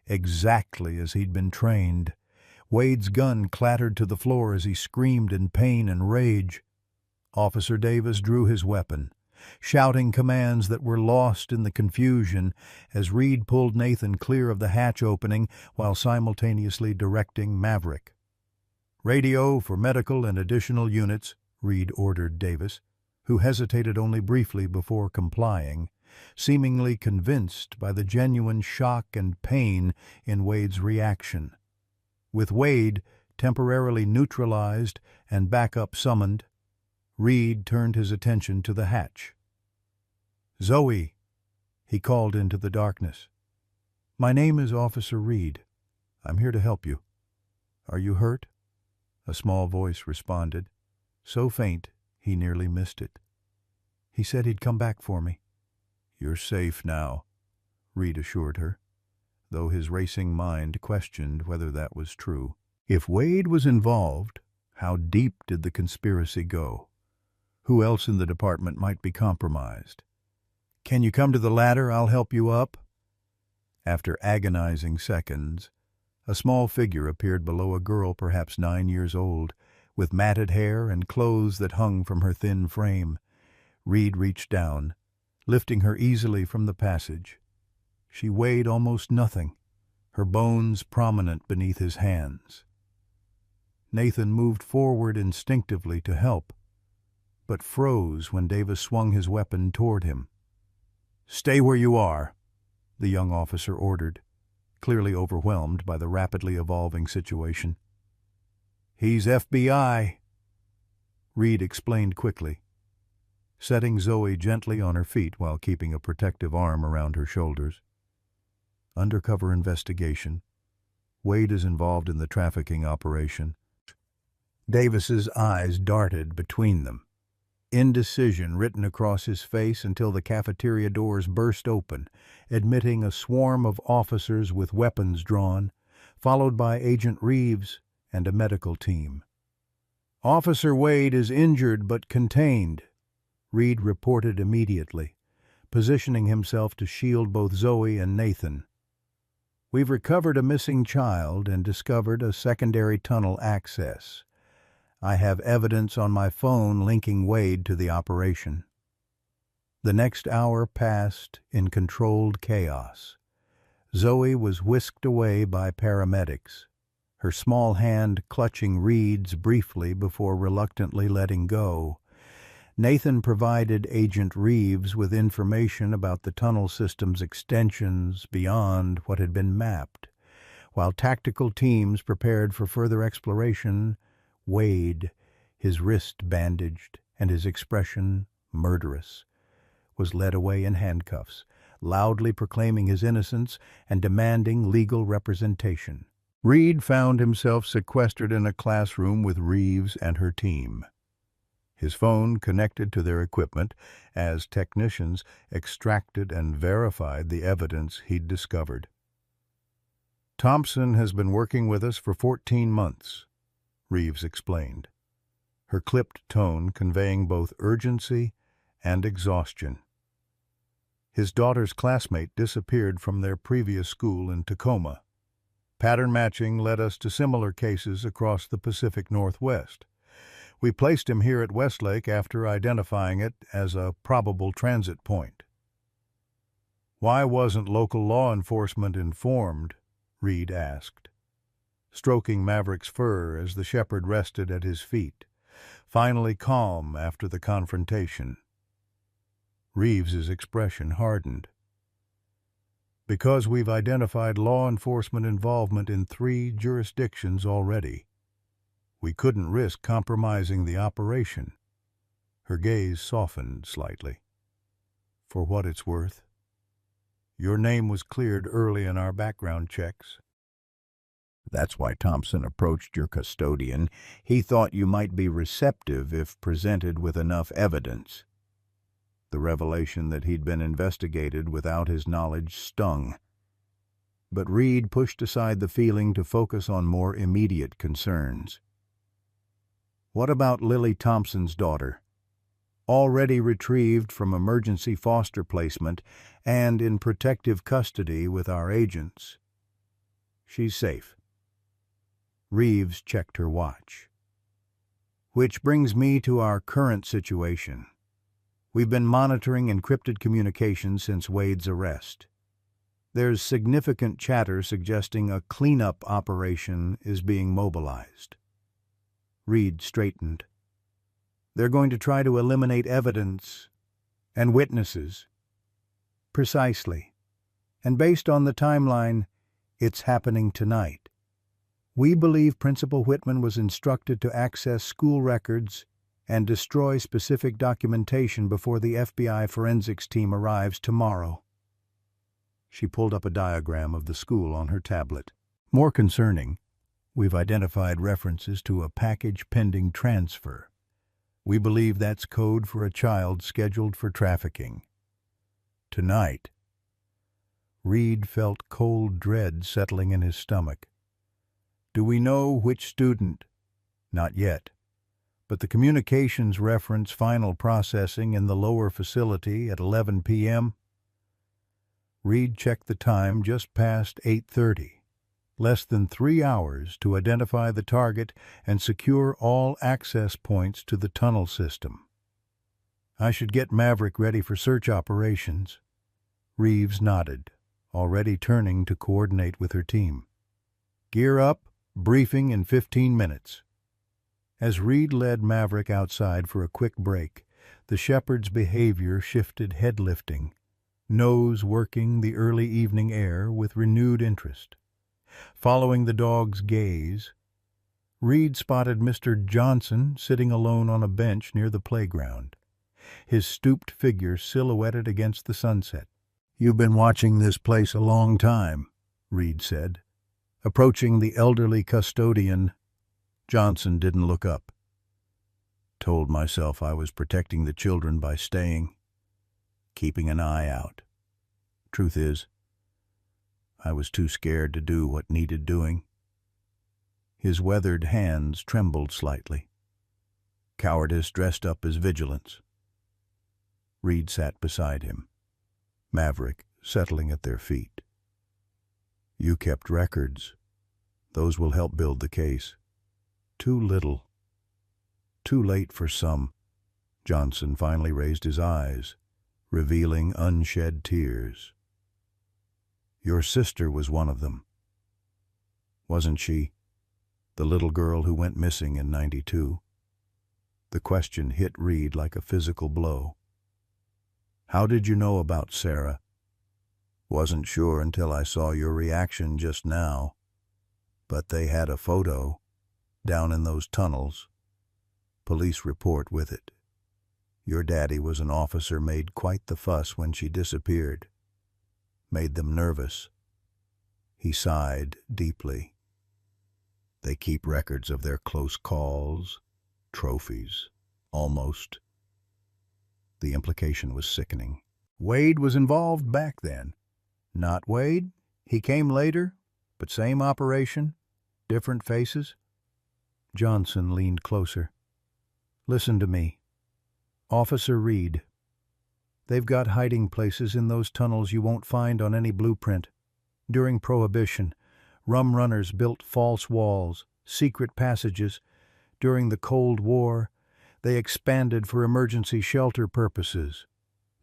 Exactly as he'd been trained. Wade's gun clattered to the floor as he screamed in pain and rage. Officer Davis drew his weapon, shouting commands that were lost in the confusion as Reed pulled Nathan clear of the hatch opening while simultaneously directing Maverick. "Radio for medical and additional units," Reed ordered Davis, who hesitated only briefly before complying, seemingly convinced by the genuine shock and pain in Wade's reaction. With Wade temporarily neutralized and backup summoned, Reed turned his attention to the hatch. "Zoe," he called into the darkness. "My name is Officer Reed. I'm here to help you. Are you hurt?" A small voice responded, so faint he nearly missed it. "He said he'd come back for me." "You're safe now," Reed assured her, though his racing mind questioned whether that was true. If Wade was involved, how deep did the conspiracy go? Who else in the department might be compromised? "Can you come to the ladder? I'll help you up." After agonizing seconds, a small figure appeared below a girl perhaps 9 years old, with matted hair and clothes that hung from her thin frame. Reed reached down, lifting her easily from the passage. She weighed almost nothing, her bones prominent beneath his hands. Nathan moved forward instinctively to help, but froze when Davis swung his weapon toward him. "Stay where you are," the young officer ordered, clearly overwhelmed by the rapidly evolving situation. "He's FBI," Reed explained quickly, setting Zoe gently on her feet while keeping a protective arm around her shoulders. "Undercover investigation. Wade is involved in the trafficking operation." Davis's eyes darted between them, indecision written across his face until the cafeteria doors burst open, admitting a swarm of officers with weapons drawn, followed by Agent Reeves and a medical team. "Officer Wade is injured but contained," Reed reported immediately, positioning himself to shield both Zoe and Nathan. "We've recovered a missing child and discovered a secondary tunnel access. I have evidence on my phone linking Wade to the operation." The next hour passed in controlled chaos. Zoe was whisked away by paramedics, her small hand clutching Reed's briefly before reluctantly letting go. Nathan provided Agent Reeves with information about the tunnel system's extensions beyond what had been mapped, while tactical teams prepared for further exploration. Wade, his wrist bandaged and his expression murderous, was led away in handcuffs, loudly proclaiming his innocence and demanding legal representation. Reed found himself sequestered in a classroom with Reeves and her team, his phone connected to their equipment as technicians extracted and verified the evidence he'd discovered. "Thompson has been working with us for 14 months, Reeves explained, her clipped tone conveying both urgency and exhaustion. His daughter's classmate disappeared from their previous school in Tacoma. Pattern matching led us to similar cases across the Pacific Northwest. We placed him here at Westlake after identifying it as a probable transit point." "Why wasn't local law enforcement informed?" Reed asked, stroking Maverick's fur as the shepherd rested at his feet, finally calm after the confrontation. Reeves's expression hardened. "Because we've identified law enforcement involvement in 3 jurisdictions already. We couldn't risk compromising the operation." Her gaze softened slightly. "For what it's worth, your name was cleared early in our background checks. That's why Thompson approached your custodian. He thought you might be receptive if presented with enough evidence." The revelation that he'd been investigated without his knowledge stung. But Reed pushed aside the feeling to focus on more immediate concerns. "What about Lily Thompson's daughter?" already retrieved from emergency foster placement and in protective custody with our agents. She's safe. Reeves checked her watch. Which brings me to our current situation. We've been monitoring encrypted communications since Wade's arrest. There's significant chatter suggesting a cleanup operation is being mobilized. Reed straightened. They're going to try to eliminate evidence and witnesses. Precisely. And based on the timeline, it's happening tonight. We believe Principal Whitman was instructed to access school records and destroy specific documentation before the FBI forensics team arrives tomorrow. She pulled up a diagram of the school on her tablet. More concerning, we've identified references to a package pending transfer. We believe that's code for a child scheduled for trafficking. Tonight. Reed felt cold dread settling in his stomach. Do we know which student? Not yet. But the communications reference final processing in the lower facility at 11 p.m. Reed checked the time just past 8:30. Less than 3 hours to identify the target and secure all access points to the tunnel system. I should get Maverick ready for search operations. Reeves nodded, already turning to coordinate with her team. Gear up, briefing in 15 minutes. As Reed led Maverick outside for a quick break, the shepherd's behavior shifted head-lifting, nose working the early evening air with renewed interest. Following the dog's gaze, Reed spotted Mr. Johnson sitting alone on a bench near the playground, his stooped figure silhouetted against the sunset. "You've been watching this place a long time," Reed said. Approaching the elderly custodian, Johnson didn't look up. "Told myself I was protecting the children by staying, keeping an eye out. Truth is, I was too scared to do what needed doing." His weathered hands trembled slightly. Cowardice dressed up as vigilance. Reed sat beside him, Maverick settling at their feet. "You kept records. Those will help build the case." "Too little. Too late for some." Johnson finally raised his eyes, revealing unshed tears. "Your sister was one of them. Wasn't she? The little girl who went missing in '92. The question hit Reed like a physical blow. "How did you know about Sarah?" "Wasn't sure until I saw your reaction just now. But they had a photo, down in those tunnels. Police report with it. Your daddy was an officer, made quite the fuss when she disappeared. Made them nervous." He sighed deeply. "They keep records of their close calls, trophies, almost." The implication was sickening. "Wade was involved back then." "Not Wade. He came later, but same operation, different faces." Johnson leaned closer. "Listen to me. Officer Reed. They've got hiding places in those tunnels you won't find on any blueprint. During Prohibition, rum runners built false walls, secret passages. During the Cold War, they expanded for emergency shelter purposes.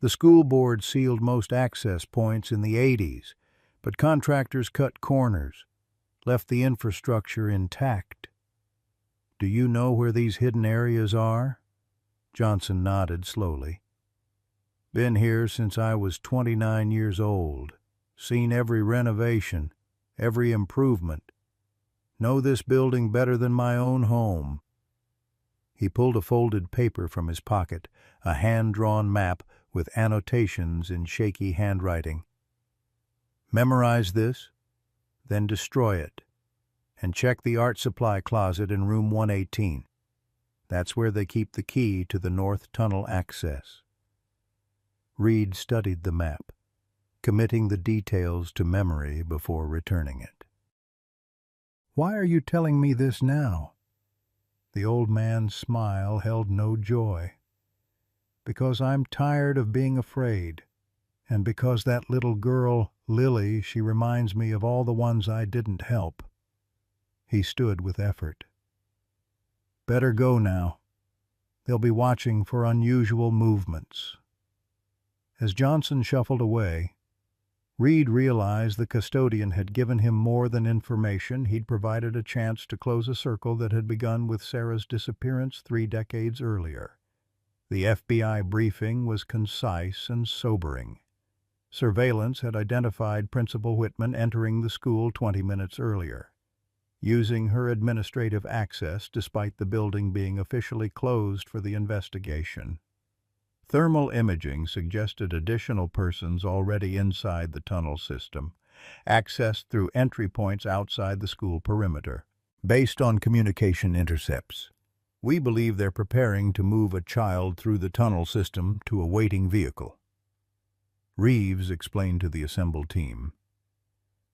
The school board sealed most access points in the '80s, but contractors cut corners, left the infrastructure intact. Do you know where these hidden areas are?" Johnson nodded slowly. "Been here since I was 29 years old. Seen every renovation, every improvement. Know this building better than my own home." He pulled a folded paper from his pocket, a hand-drawn map with annotations in shaky handwriting. "Memorize this, then destroy it, and check the art supply closet in room 118. That's where they keep the key to the north tunnel access." Reed studied the map, committing the details to memory before returning it. "Why are you telling me this now?" The old man's smile held no joy. Because I'm tired of being afraid. And because that little girl, Lily, she reminds me of all the ones I didn't help." He stood with effort. "Better go now. They'll be watching for unusual movements." As Johnson shuffled away, Reed realized the custodian had given him more than information. He'd provided a chance to close a circle that had begun with Sarah's disappearance 3 decades earlier. The FBI briefing was concise and sobering. Surveillance had identified Principal Whitman entering the school 20 minutes earlier, using her administrative access despite the building being officially closed for the investigation. Thermal imaging suggested additional persons already inside the tunnel system, accessed through entry points outside the school perimeter. Based on communication intercepts, we believe they're preparing to move a child through the tunnel system to a waiting vehicle. Reeves explained to the assembled team.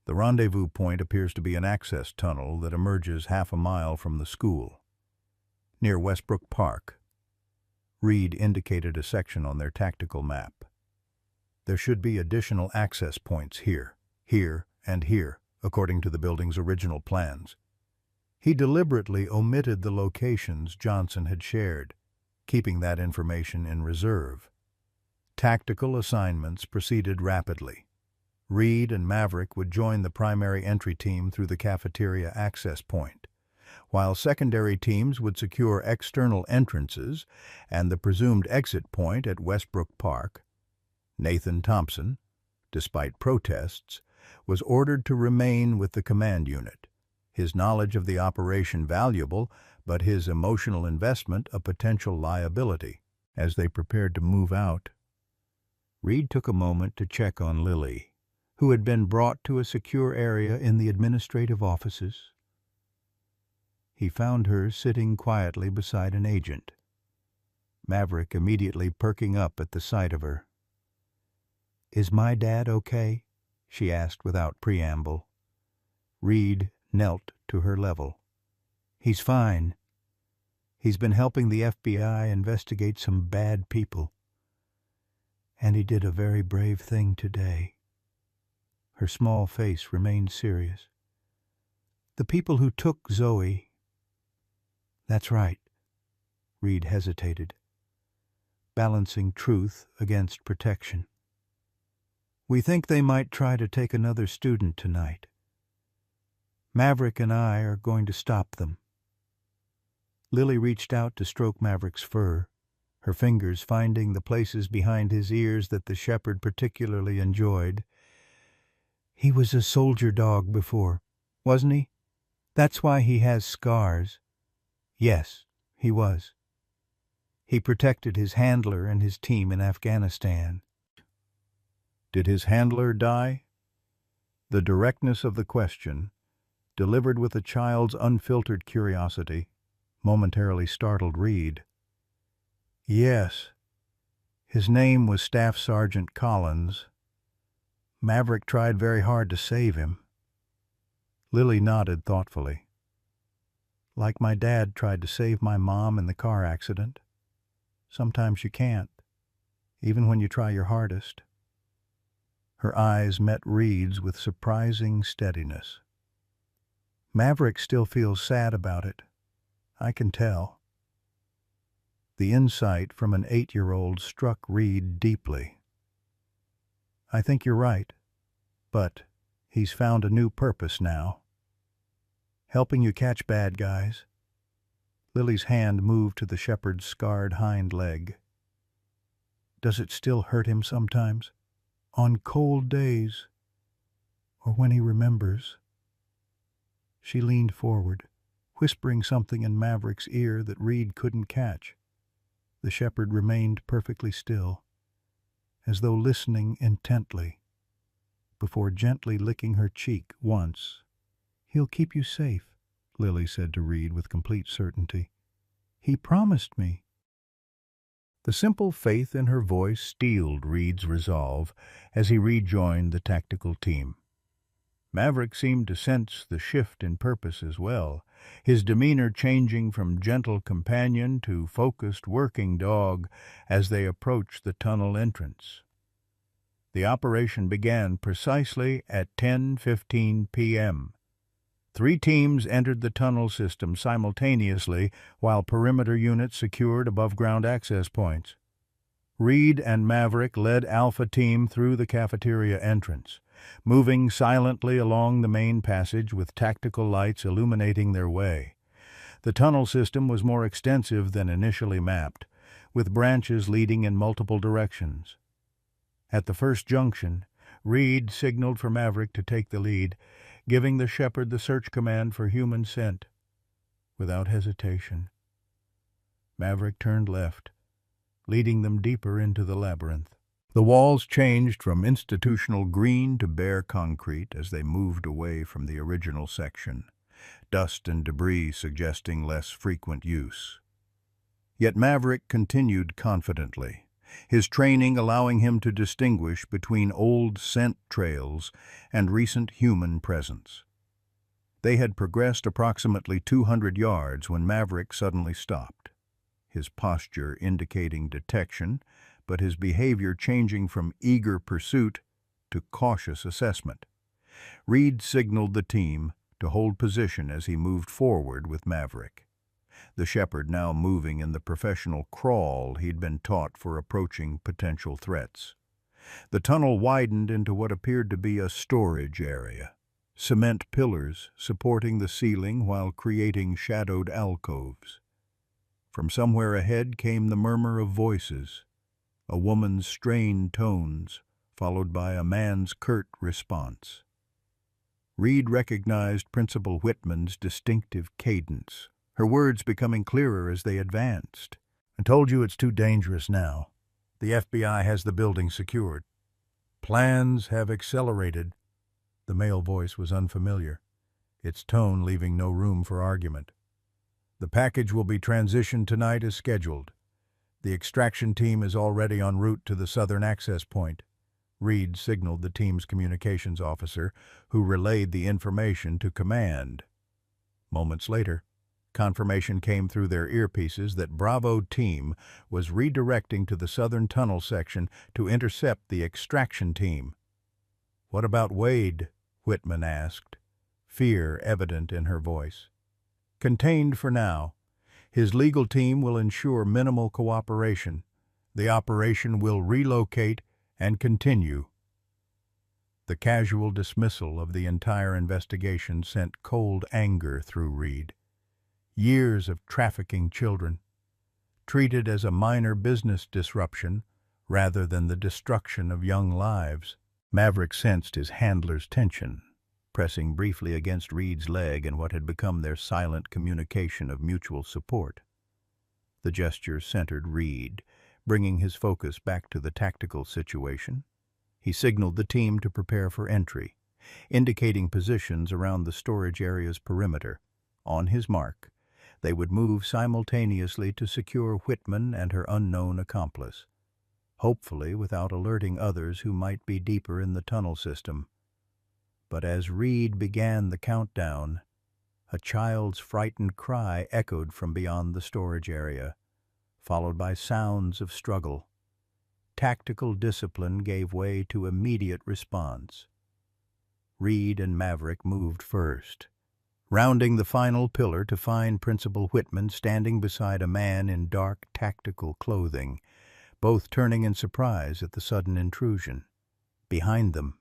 The rendezvous point appears to be an access tunnel that emerges half a mile from the school, near Westbrook Park. Reed indicated a section on their tactical map. There should be additional access points here, and here, according to the building's original plans. He deliberately omitted the locations Johnson had shared, keeping that information in reserve. Tactical assignments proceeded rapidly. Reed and Maverick would join the primary entry team through the cafeteria access point, while secondary teams would secure external entrances and the presumed exit point at Westbrook Park. Nathan Thompson, despite protests, was ordered to remain with the command unit, his knowledge of the operation valuable, but his emotional investment a potential liability. As they prepared to move out, Reed took a moment to check on Lily, who had been brought to a secure area in the administrative offices. He found her sitting quietly beside an agent, Maverick immediately perking up at the sight of her. "Is my dad okay?" she asked without preamble. Reed knelt to her level. "He's fine. He's been helping the FBI investigate some bad people. And he did a very brave thing today." Her small face remained serious. "The people who took Zoe—" "That's right." Reed hesitated, balancing truth against protection. "We think they might try to take another student tonight. Maverick and I are going to stop them." Lily reached out to stroke Maverick's fur, her fingers finding the places behind his ears that the shepherd particularly enjoyed. "He was a soldier dog before, wasn't he? That's why he has scars." "Yes, he was. He protected his handler and his team in Afghanistan." "Did his handler die?" The directness of the question, delivered with a child's unfiltered curiosity, momentarily startled Reed. "Yes. His name was Staff Sergeant Collins. Maverick tried very hard to save him." Lily nodded thoughtfully. "Like my dad tried to save my mom in the car accident. Sometimes you can't, even when you try your hardest." Her eyes met Reed's with surprising steadiness. "Maverick still feels sad about it. I can tell." The insight from an 8-year-old struck Reed deeply. "I think you're right, but he's found a new purpose now. Helping you catch bad guys." Lily's hand moved to the shepherd's scarred hind leg. "Does it still hurt him sometimes? On cold days? Or when he remembers?" She leaned forward, whispering something in Maverick's ear that Reed couldn't catch. The shepherd remained perfectly still, as though listening intently, before gently licking her cheek once. "He'll keep you safe," Lily said to Reed with complete certainty. "He promised me." The simple faith in her voice steeled Reed's resolve as he rejoined the tactical team. Maverick seemed to sense the shift in purpose as well, his demeanor changing from gentle companion to focused working dog as they approached the tunnel entrance. The operation began precisely at 10:15 p.m. 3 teams entered the tunnel system simultaneously while perimeter units secured above-ground access points. Reed and Maverick led Alpha Team through the cafeteria entrance, moving silently along the main passage with tactical lights illuminating their way. The tunnel system was more extensive than initially mapped, with branches leading in multiple directions. At the first junction, Reed signaled for Maverick to take the lead, giving the shepherd the search command for human scent. Without hesitation, Maverick turned left, leading them deeper into the labyrinth. The walls changed from institutional green to bare concrete as they moved away from the original section, dust and debris suggesting less frequent use. Yet Maverick continued confidently, his training allowing him to distinguish between old scent trails and recent human presence. They had progressed approximately 200 yards when Maverick suddenly stopped, his posture indicating detection, but his behavior changing from eager pursuit to cautious assessment. Reed signaled the team to hold position as he moved forward with Maverick, the shepherd now moving in the professional crawl he'd been taught for approaching potential threats. The tunnel widened into what appeared to be a storage area, cement pillars supporting the ceiling while creating shadowed alcoves. From somewhere ahead came the murmur of voices, a woman's strained tones, followed by a man's curt response. Reed recognized Principal Whitman's distinctive cadence, her words becoming clearer as they advanced. "I told you it's too dangerous now. The FBI has the building secured. Plans have accelerated." The male voice was unfamiliar, its tone leaving no room for argument. "The package will be transitioned tonight as scheduled. The extraction team is already en route to the southern access point." Reed signaled the team's communications officer, who relayed the information to command. Moments later, confirmation came through their earpieces that Bravo Team was redirecting to the southern tunnel section to intercept the extraction team. "What about Wade?" Whitman asked, fear evident in her voice. "Contained for now. His legal team will ensure minimal cooperation. The operation will relocate and continue." The casual dismissal of the entire investigation sent cold anger through Reed. Years of trafficking children, treated as a minor business disruption rather than the destruction of young lives. Maverick sensed his handler's tension, pressing briefly against Reed's leg in what had become their silent communication of mutual support. The gesture centered Reed, bringing his focus back to the tactical situation. He signaled the team to prepare for entry, indicating positions around the storage area's perimeter. On his mark, they would move simultaneously to secure Whitman and her unknown accomplice, hopefully without alerting others who might be deeper in the tunnel system. But as Reed began the countdown, a child's frightened cry echoed from beyond the storage area, followed by sounds of struggle. Tactical discipline gave way to immediate response. Reed and Maverick moved first, rounding the final pillar to find Principal Whitman standing beside a man in dark tactical clothing, both turning in surprise at the sudden intrusion. Behind them,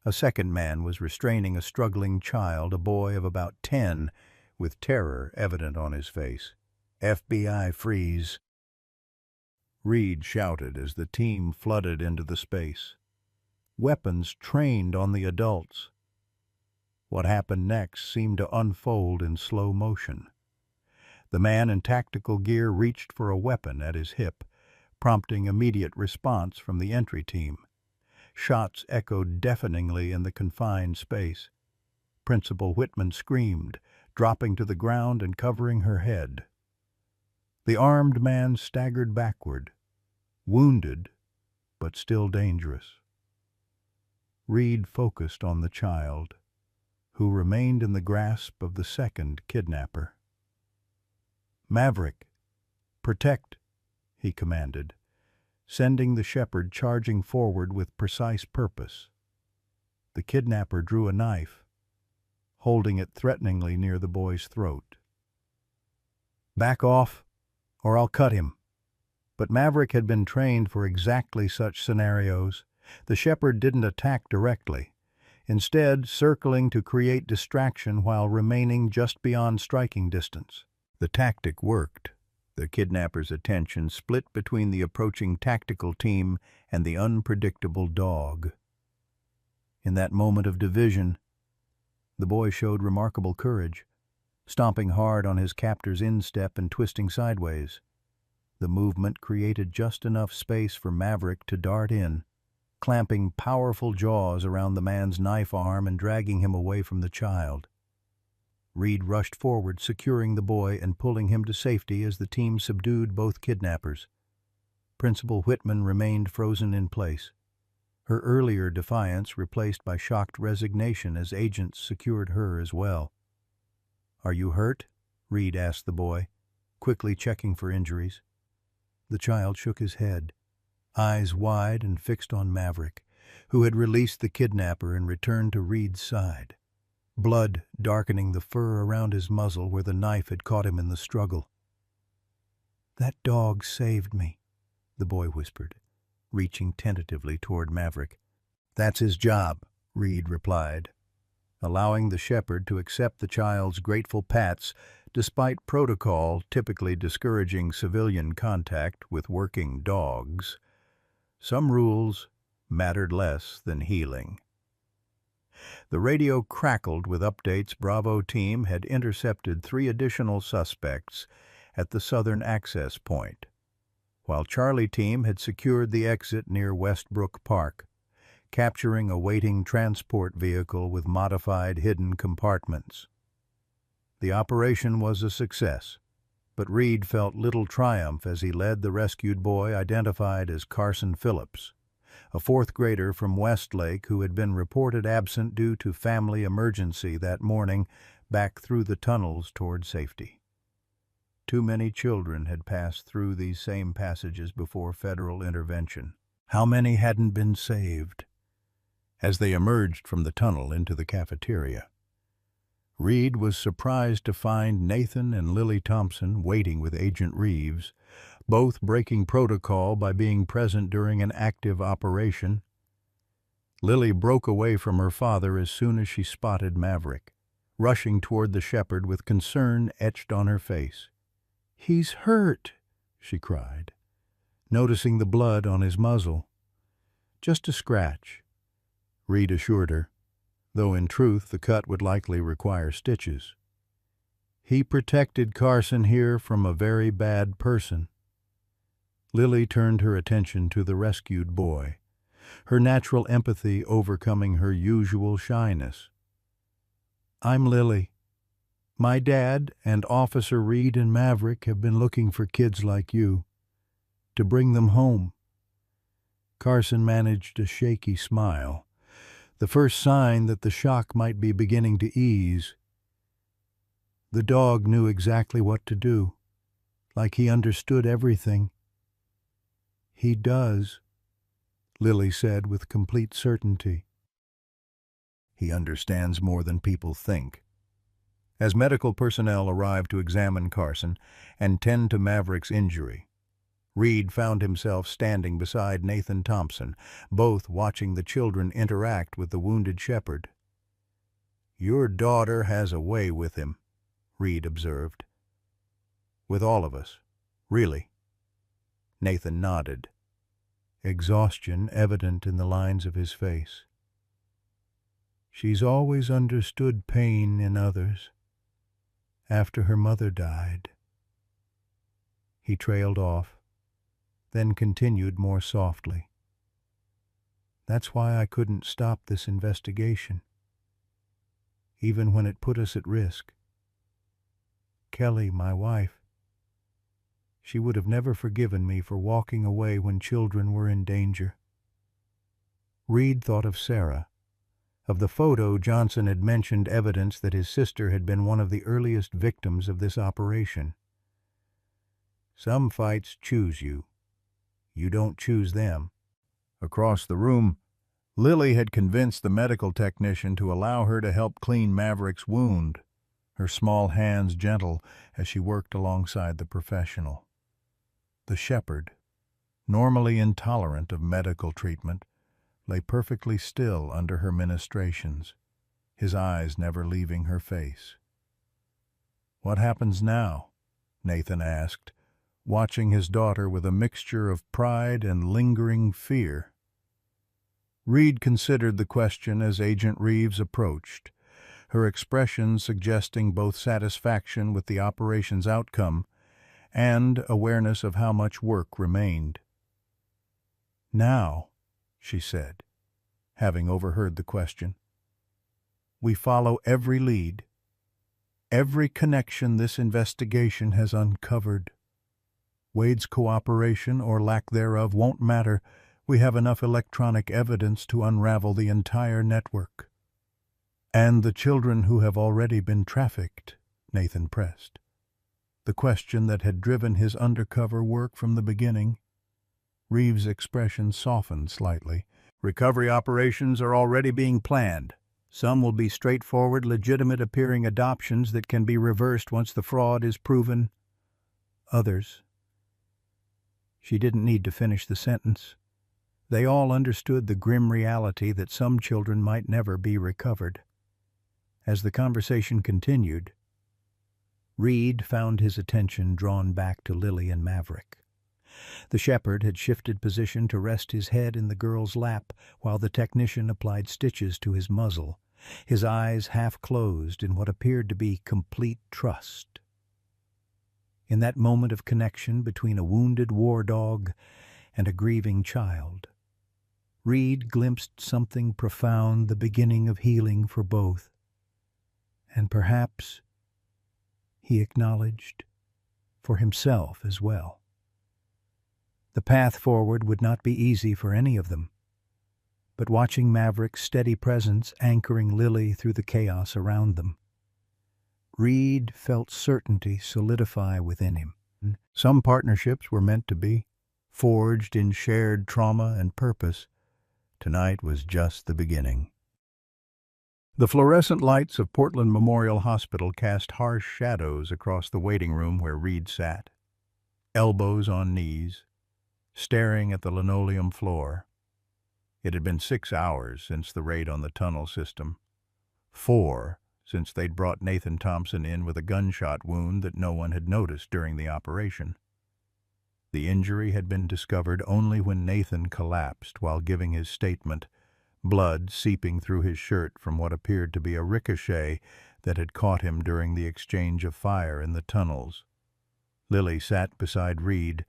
a second man was restraining a struggling child, a boy of about 10, with terror evident on his face. "FBI freeze!" Reed shouted as the team flooded into the space, weapons trained on the adults. What happened next seemed to unfold in slow motion. The man in tactical gear reached for a weapon at his hip, prompting immediate response from the entry team. Shots echoed deafeningly in the confined space. Principal Whitman screamed, dropping to the ground and covering her head. The armed man staggered backward, wounded but still dangerous. Reed focused on the child, who remained in the grasp of the second kidnapper. "Maverick, protect," he commanded, sending the shepherd charging forward with precise purpose. The kidnapper drew a knife, holding it threateningly near the boy's throat. "Back off, or I'll cut him." But Maverick had been trained for exactly such scenarios. The shepherd didn't attack directly, instead circling to create distraction while remaining just beyond striking distance. The tactic worked. The kidnapper's attention split between the approaching tactical team and the unpredictable dog. In that moment of division, the boy showed remarkable courage, stomping hard on his captor's instep and twisting sideways. The movement created just enough space for Maverick to dart in, clamping powerful jaws around the man's knife arm and dragging him away from the child. Reed rushed forward, securing the boy and pulling him to safety as the team subdued both kidnappers. Principal Whitman remained frozen in place, her earlier defiance replaced by shocked resignation as agents secured her as well. "Are you hurt?" Reed asked the boy, quickly checking for injuries. The child shook his head, eyes wide and fixed on Maverick, who had released the kidnapper and returned to Reed's side, blood darkening the fur around his muzzle where the knife had caught him in the struggle. "That dog saved me," the boy whispered, reaching tentatively toward Maverick. "That's his job," Reed replied, allowing the shepherd to accept the child's grateful pats despite protocol typically discouraging civilian contact with working dogs. Some rules mattered less than healing. The radio crackled with updates. Bravo team had intercepted 3 additional suspects at the southern access point, while Charlie team had secured the exit near Westbrook Park, capturing a waiting transport vehicle with modified hidden compartments. The operation was a success, but Reed felt little triumph as he led the rescued boy identified as Carson Phillips, a 4th grader from Westlake who had been reported absent due to family emergency that morning, back through the tunnels toward safety. Too many children had passed through these same passages before federal intervention. How many hadn't been saved? As they emerged from the tunnel into the cafeteria, Reed was surprised to find Nathan and Lily Thompson waiting with Agent Reeves, both breaking protocol by being present during an active operation. Lily broke away from her father as soon as she spotted Maverick, rushing toward the shepherd with concern etched on her face. "He's hurt," she cried, noticing the blood on his muzzle. "Just a scratch," Reed assured her, though in truth the cut would likely require stitches. "He protected Carson here from a very bad person." Lily turned her attention to the rescued boy, her natural empathy overcoming her usual shyness. "I'm Lily. My dad and Officer Reed and Maverick have been looking for kids like you, to bring them home." Carson managed a shaky smile, the first sign that the shock might be beginning to ease. The dog knew exactly what to do, like he understood everything. "He does," Lily said with complete certainty. "He understands more than people think." As medical personnel arrived to examine Carson and tend to Maverick's injury, Reed found himself standing beside Nathan Thompson, both watching the children interact with the wounded shepherd. "Your daughter has a way with him," Reed observed. "With all of us, really." Nathan nodded, exhaustion evident in the lines of his face. "She's always understood pain in others. After her mother died." He trailed off, then continued more softly. "That's why I couldn't stop this investigation, even when it put us at risk. Kelly, my wife, she would have never forgiven me for walking away when children were in danger." Reed thought of Sarah, Of the photo, Johnson had mentioned evidence that his sister had been one of the earliest victims of this operation. Some fights choose you. You don't choose them. Across the room, Lily had convinced the medical technician to allow her to help clean Maverick's wound, her small hands gentle as she worked alongside the professional. The shepherd, normally intolerant of medical treatment, lay perfectly still under her ministrations, his eyes never leaving her face. "What happens now?" Nathan asked, watching his daughter with a mixture of pride and lingering fear. Reed considered the question as Agent Reeves approached, her expression suggesting both satisfaction with the operation's outcome and awareness of how much work remained. "Now," she said, having overheard the question, "we follow every lead, every connection this investigation has uncovered. Wade's cooperation or lack thereof won't matter. We have enough electronic evidence to unravel the entire network." "And the children who have already been trafficked?" Nathan pressed, the question that had driven his undercover work from the beginning. Reeves' expression softened slightly. "Recovery operations are already being planned. Some will be straightforward, legitimate-appearing adoptions that can be reversed once the fraud is proven. Others—" She didn't need to finish the sentence. They all understood the grim reality that some children might never be recovered. As the conversation continued, Reed found his attention drawn back to Lily and Maverick. The shepherd had shifted position to rest his head in the girl's lap while the technician applied stitches to his muzzle, his eyes half closed in what appeared to be complete trust. In that moment of connection between a wounded war dog and a grieving child, Reed glimpsed something profound, the beginning of healing for both. And perhaps, he acknowledged, for himself as well. The path forward would not be easy for any of them, but watching Maverick's steady presence anchoring Lily through the chaos around them, Reed felt certainty solidify within him. Some partnerships were meant to be, forged in shared trauma and purpose. Tonight was just the beginning. The fluorescent lights of Portland Memorial Hospital cast harsh shadows across the waiting room where Reed sat, elbows on knees, staring at the linoleum floor. It had been 6 hours since the raid on the tunnel system, 4 since they'd brought Nathan Thompson in with a gunshot wound that no one had noticed during the operation. The injury had been discovered only when Nathan collapsed while giving his statement, blood seeping through his shirt from what appeared to be a ricochet that had caught him during the exchange of fire in the tunnels. Lily sat beside Reed,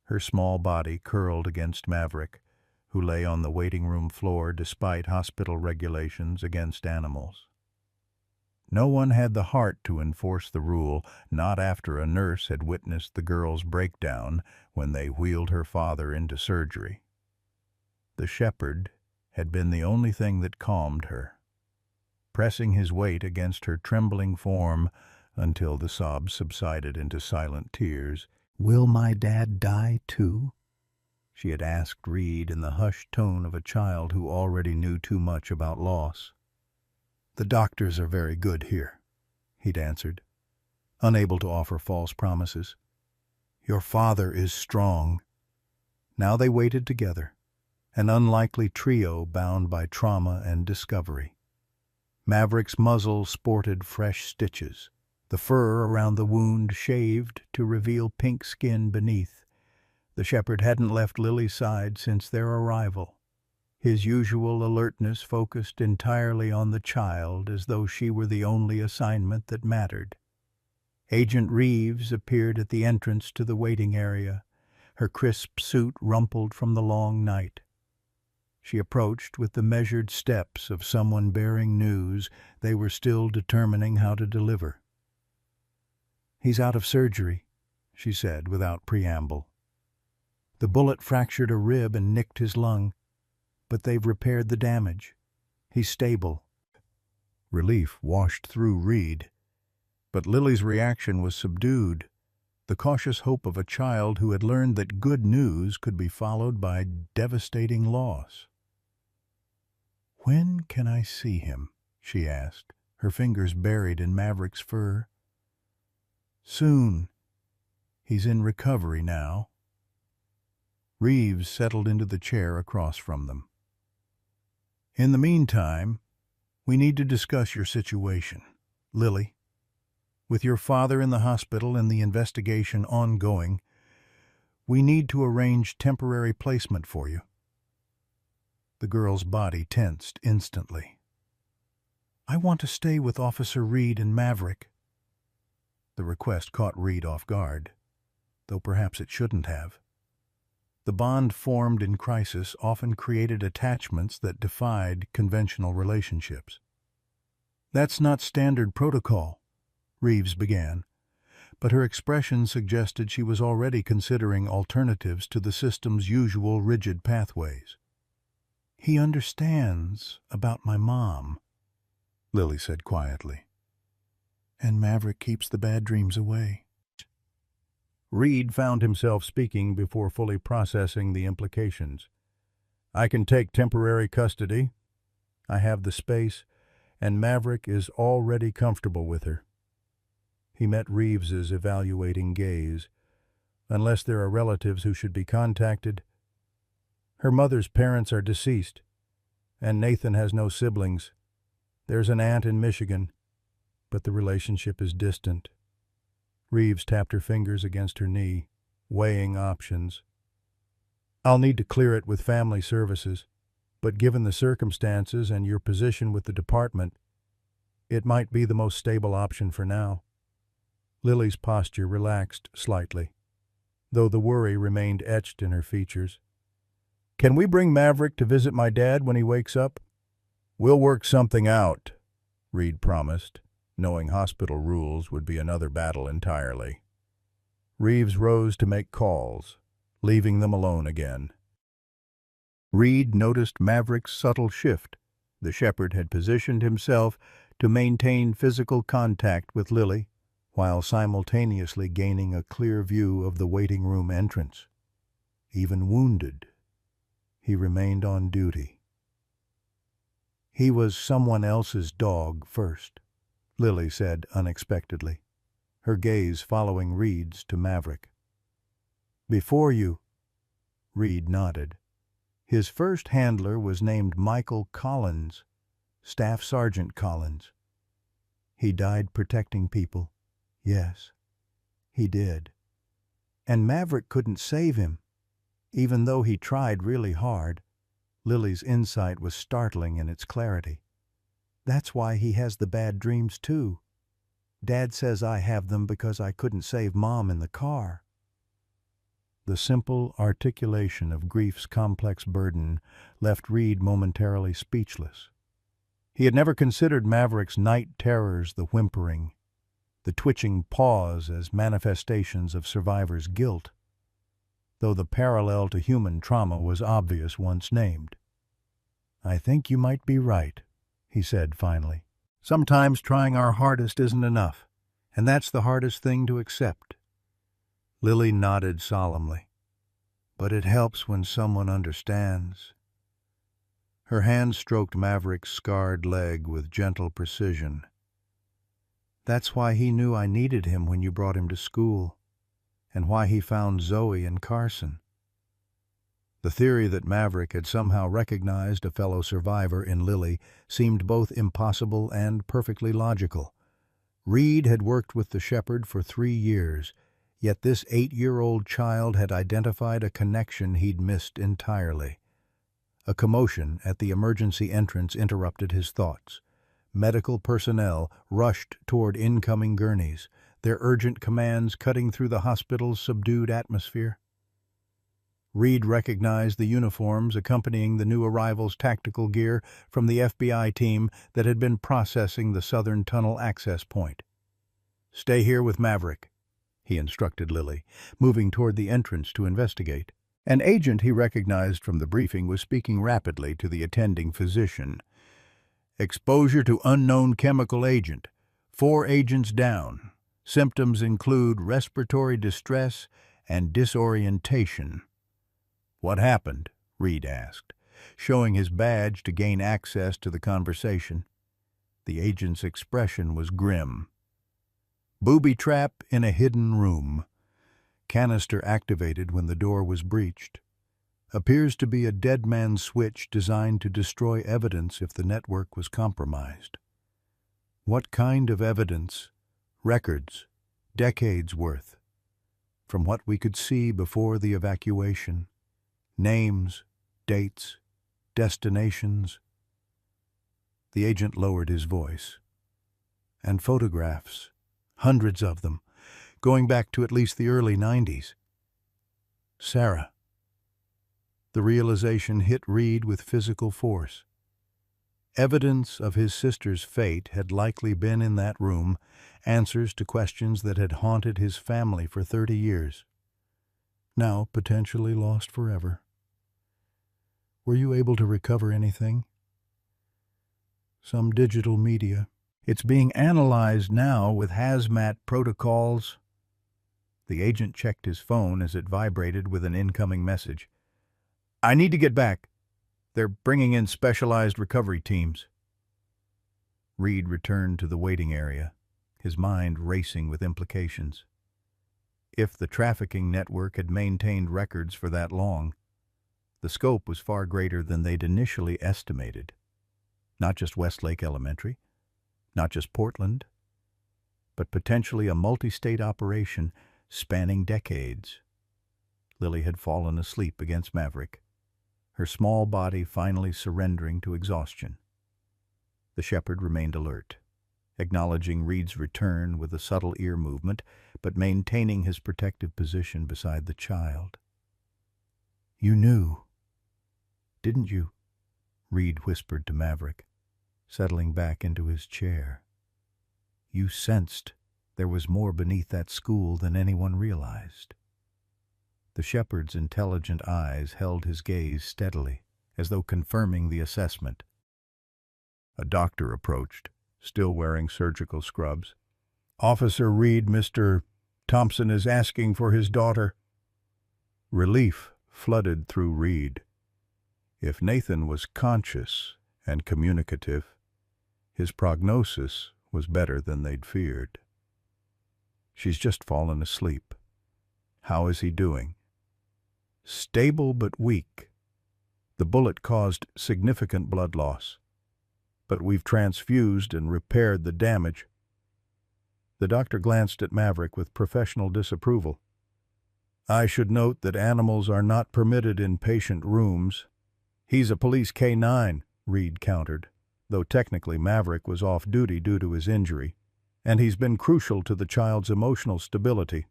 her small body curled against Maverick, who lay on the waiting room floor despite hospital regulations against animals. No one had the heart to enforce the rule, not after a nurse had witnessed the girl's breakdown when they wheeled her father into surgery. The shepherd had been the only thing that calmed her, pressing his weight against her trembling form until the sobs subsided into silent tears. "Will my dad die too?" she had asked Reed in the hushed tone of a child who already knew too much about loss. "The doctors are very good here," he'd answered, unable to offer false promises. "Your father is strong." Now they waited together, an unlikely trio bound by trauma and discovery. Maverick's muzzle sported fresh stitches, the fur around the wound shaved to reveal pink skin beneath. The shepherd hadn't left Lily's side since their arrival, his usual alertness focused entirely on the child as though she were the only assignment that mattered. Agent Reeves appeared at the entrance to the waiting area, her crisp suit rumpled from the long night. She approached with the measured steps of someone bearing news they were still determining how to deliver. "He's out of surgery," she said without preamble. "The bullet fractured a rib and nicked his lung, but they've repaired the damage. He's stable. Relief washed through Reed, but Lily's reaction was subdued, the cautious hope of a child who had learned that good news could be followed by devastating loss. "When can I see him?" she asked, her fingers buried in Maverick's fur. "Soon. He's in recovery now." Reeves settled into the chair across from them. "In the meantime, we need to discuss your situation, Lily. With your father in the hospital and the investigation ongoing, we need to arrange temporary placement for you." The girl's body tensed instantly. "I want to stay with Officer Reed and Maverick." The request caught Reed off guard, though perhaps it shouldn't have. The bond formed in crisis often created attachments that defied conventional relationships. "That's not standard protocol," Reeves began, but her expression suggested she was already considering alternatives to the system's usual rigid pathways. "He understands about my mom," Lily said quietly. "And Maverick keeps the bad dreams away." Reed found himself speaking before fully processing the implications. "I can take temporary custody. I have the space, and Maverick is already comfortable with her." He met Reeves's evaluating gaze. "Unless there are relatives who should be contacted. Her mother's parents are deceased, and Nathan has no siblings. There's an aunt in Michigan, but the relationship is distant." Reeves tapped her fingers against her knee, weighing options. "I'll need to clear it with family services, but given the circumstances and your position with the department, it might be the most stable option for now." Lily's posture relaxed slightly, though the worry remained etched in her features. "Can we bring Maverick to visit my dad when he wakes up?" "We'll work something out," Reed promised, knowing hospital rules would be another battle entirely. Reeves rose to make calls, leaving them alone again. Reed noticed Maverick's subtle shift. The shepherd had positioned himself to maintain physical contact with Lily, while simultaneously gaining a clear view of the waiting room entrance. Even wounded, he remained on duty. "He was someone else's dog first," Lily said unexpectedly, her gaze following Reed's to Maverick. "Before you?" Reed nodded. "His first handler was named Michael Collins, Staff Sergeant Collins. He died protecting people. Yes, he did. And Maverick couldn't save him, even though he tried really hard." Lily's insight was startling in its clarity. "That's why he has the bad dreams, too. Dad says I have them because I couldn't save Mom in the car." The simple articulation of grief's complex burden left Reed momentarily speechless. He had never considered Maverick's night terrors, the whimpering, the twitching paws, as manifestations of survivor's guilt, though the parallel to human trauma was obvious once named. "I think you might be right," he said finally. "Sometimes trying our hardest isn't enough, and that's the hardest thing to accept." Lily nodded solemnly. "But it helps when someone understands." Her hand stroked Maverick's scarred leg with gentle precision. "That's why he knew I needed him when you brought him to school, and why he found Zoe and Carson." The theory that Maverick had somehow recognized a fellow survivor in Lily seemed both impossible and perfectly logical. Reed had worked with the shepherd for 3 years, yet this 8-year-old child had identified a connection he'd missed entirely. A commotion at the emergency entrance interrupted his thoughts. Medical personnel rushed toward incoming gurneys, their urgent commands cutting through the hospital's subdued atmosphere. Reed recognized the uniforms accompanying the new arrival's tactical gear from the FBI team that had been processing the southern tunnel access point. "Stay here with Maverick," he instructed Lily, moving toward the entrance to investigate. An agent he recognized from the briefing was speaking rapidly to the attending physician. Exposure to unknown chemical agent. 4 agents down. Symptoms include respiratory distress and disorientation. What happened? Reed asked, showing his badge to gain access to the conversation. The agent's expression was grim. Booby trap in a hidden room. Canister activated when the door was breached. Appears to be a dead man's switch designed to destroy evidence if the network was compromised. What kind of evidence? Records. Decades worth. From what we could see before the evacuation. Names, dates, destinations. The agent lowered his voice. And photographs. Hundreds of them, going back to at least the early 90s. Sarah. The realization hit Reed with physical force. Evidence of his sister's fate had likely been in that room, answers to questions that had haunted his family for 30 years. Now potentially lost forever. Were you able to recover anything? Some digital media. It's being analyzed now with hazmat protocols. The agent checked his phone as it vibrated with an incoming message. I need to get back. They're bringing in specialized recovery teams. Reed returned to the waiting area, his mind racing with implications. If the trafficking network had maintained records for that long, the scope was far greater than they'd initially estimated. Not just Westlake Elementary, not just Portland, but potentially a multi-state operation spanning decades. Lily had fallen asleep against Maverick, her small body finally surrendering to exhaustion. The shepherd remained alert, acknowledging Reed's return with a subtle ear movement, but maintaining his protective position beside the child. You knew, didn't you? Reed whispered to Maverick, settling back into his chair. You sensed there was more beneath that school than anyone realized. The shepherd's intelligent eyes held his gaze steadily, as though confirming the assessment. A doctor approached, still wearing surgical scrubs. Officer Reed, Mr. Thompson is asking for his daughter. Relief flooded through Reed. If Nathan was conscious and communicative, his prognosis was better than they'd feared. She's just fallen asleep. How is he doing? Stable but weak. The bullet caused significant blood loss, but we've transfused and repaired the damage. The doctor glanced at Maverick with professional disapproval. I should note that animals are not permitted in patient rooms. He's a police K-9, Reed countered, though technically Maverick was off duty due to his injury, and he's been crucial to the child's emotional stability.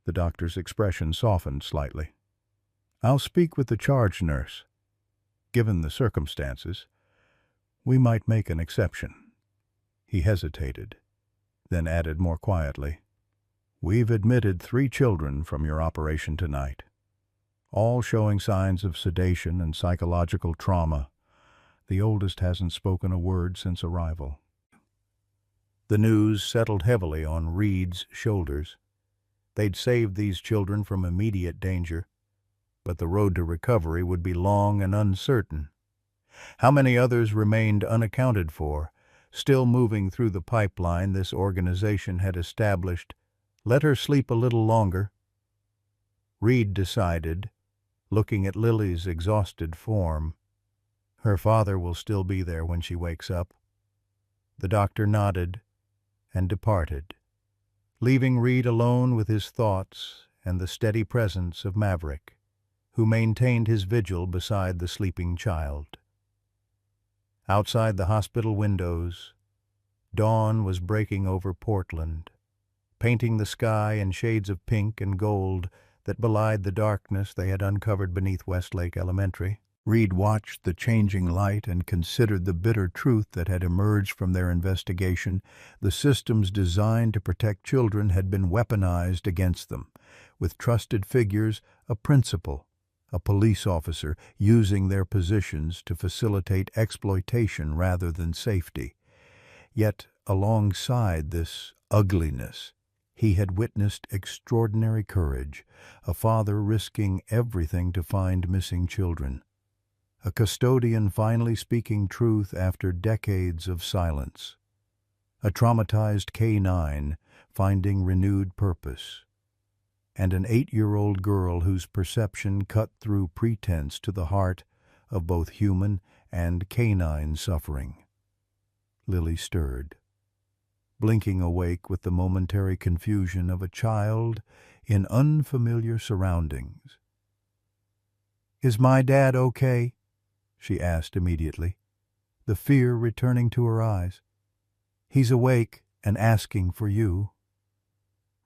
The doctor's expression softened slightly. I'll speak with the charge nurse. Given the circumstances, we might make an exception. He hesitated, then added more quietly, We've admitted 3 children from your operation tonight, all showing signs of sedation and psychological trauma. The oldest hasn't spoken a word since arrival. The news settled heavily on Reed's shoulders. They'd saved these children from immediate danger, but the road to recovery would be long and uncertain. How many others remained unaccounted for, still moving through the pipeline this organization had established? Let her sleep a little longer. Reed decided, looking at Lily's exhausted form. Her father will still be there when she wakes up. The doctor nodded and departed, leaving Reed alone with his thoughts and the steady presence of Maverick, who maintained his vigil beside the sleeping child. Outside the hospital windows, dawn was breaking over Portland, painting the sky in shades of pink and gold that belied the darkness they had uncovered beneath Westlake Elementary. Reed watched the changing light and considered the bitter truth that had emerged from their investigation. The systems designed to protect children had been weaponized against them, with trusted figures a principal, a police officer using their positions to facilitate exploitation rather than safety. Yet, alongside this ugliness, he had witnessed extraordinary courage, a father risking everything to find missing children, a custodian finally speaking truth after decades of silence, a traumatized canine finding renewed purpose, and an 8-year-old girl whose perception cut through pretense to the heart of both human and canine suffering. Lily stirred, blinking awake with the momentary confusion of a child in unfamiliar surroundings. "Is my dad okay?" she asked immediately, the fear returning to her eyes. "He's awake and asking for you,"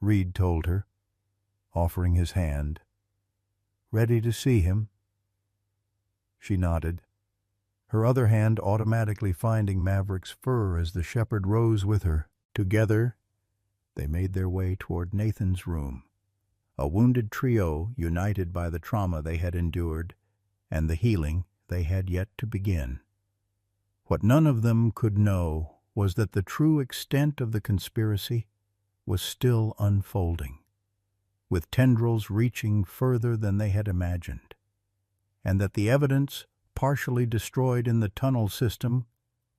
Reed told her, offering his hand. "Ready to see him?" She nodded, her other hand automatically finding Maverick's fur as the shepherd rose with her. Together, they made their way toward Nathan's room, a wounded trio united by the trauma they had endured and the healing they had yet to begin. What none of them could know was that the true extent of the conspiracy was still unfolding, with tendrils reaching further than they had imagined, and that the evidence partially destroyed in the tunnel system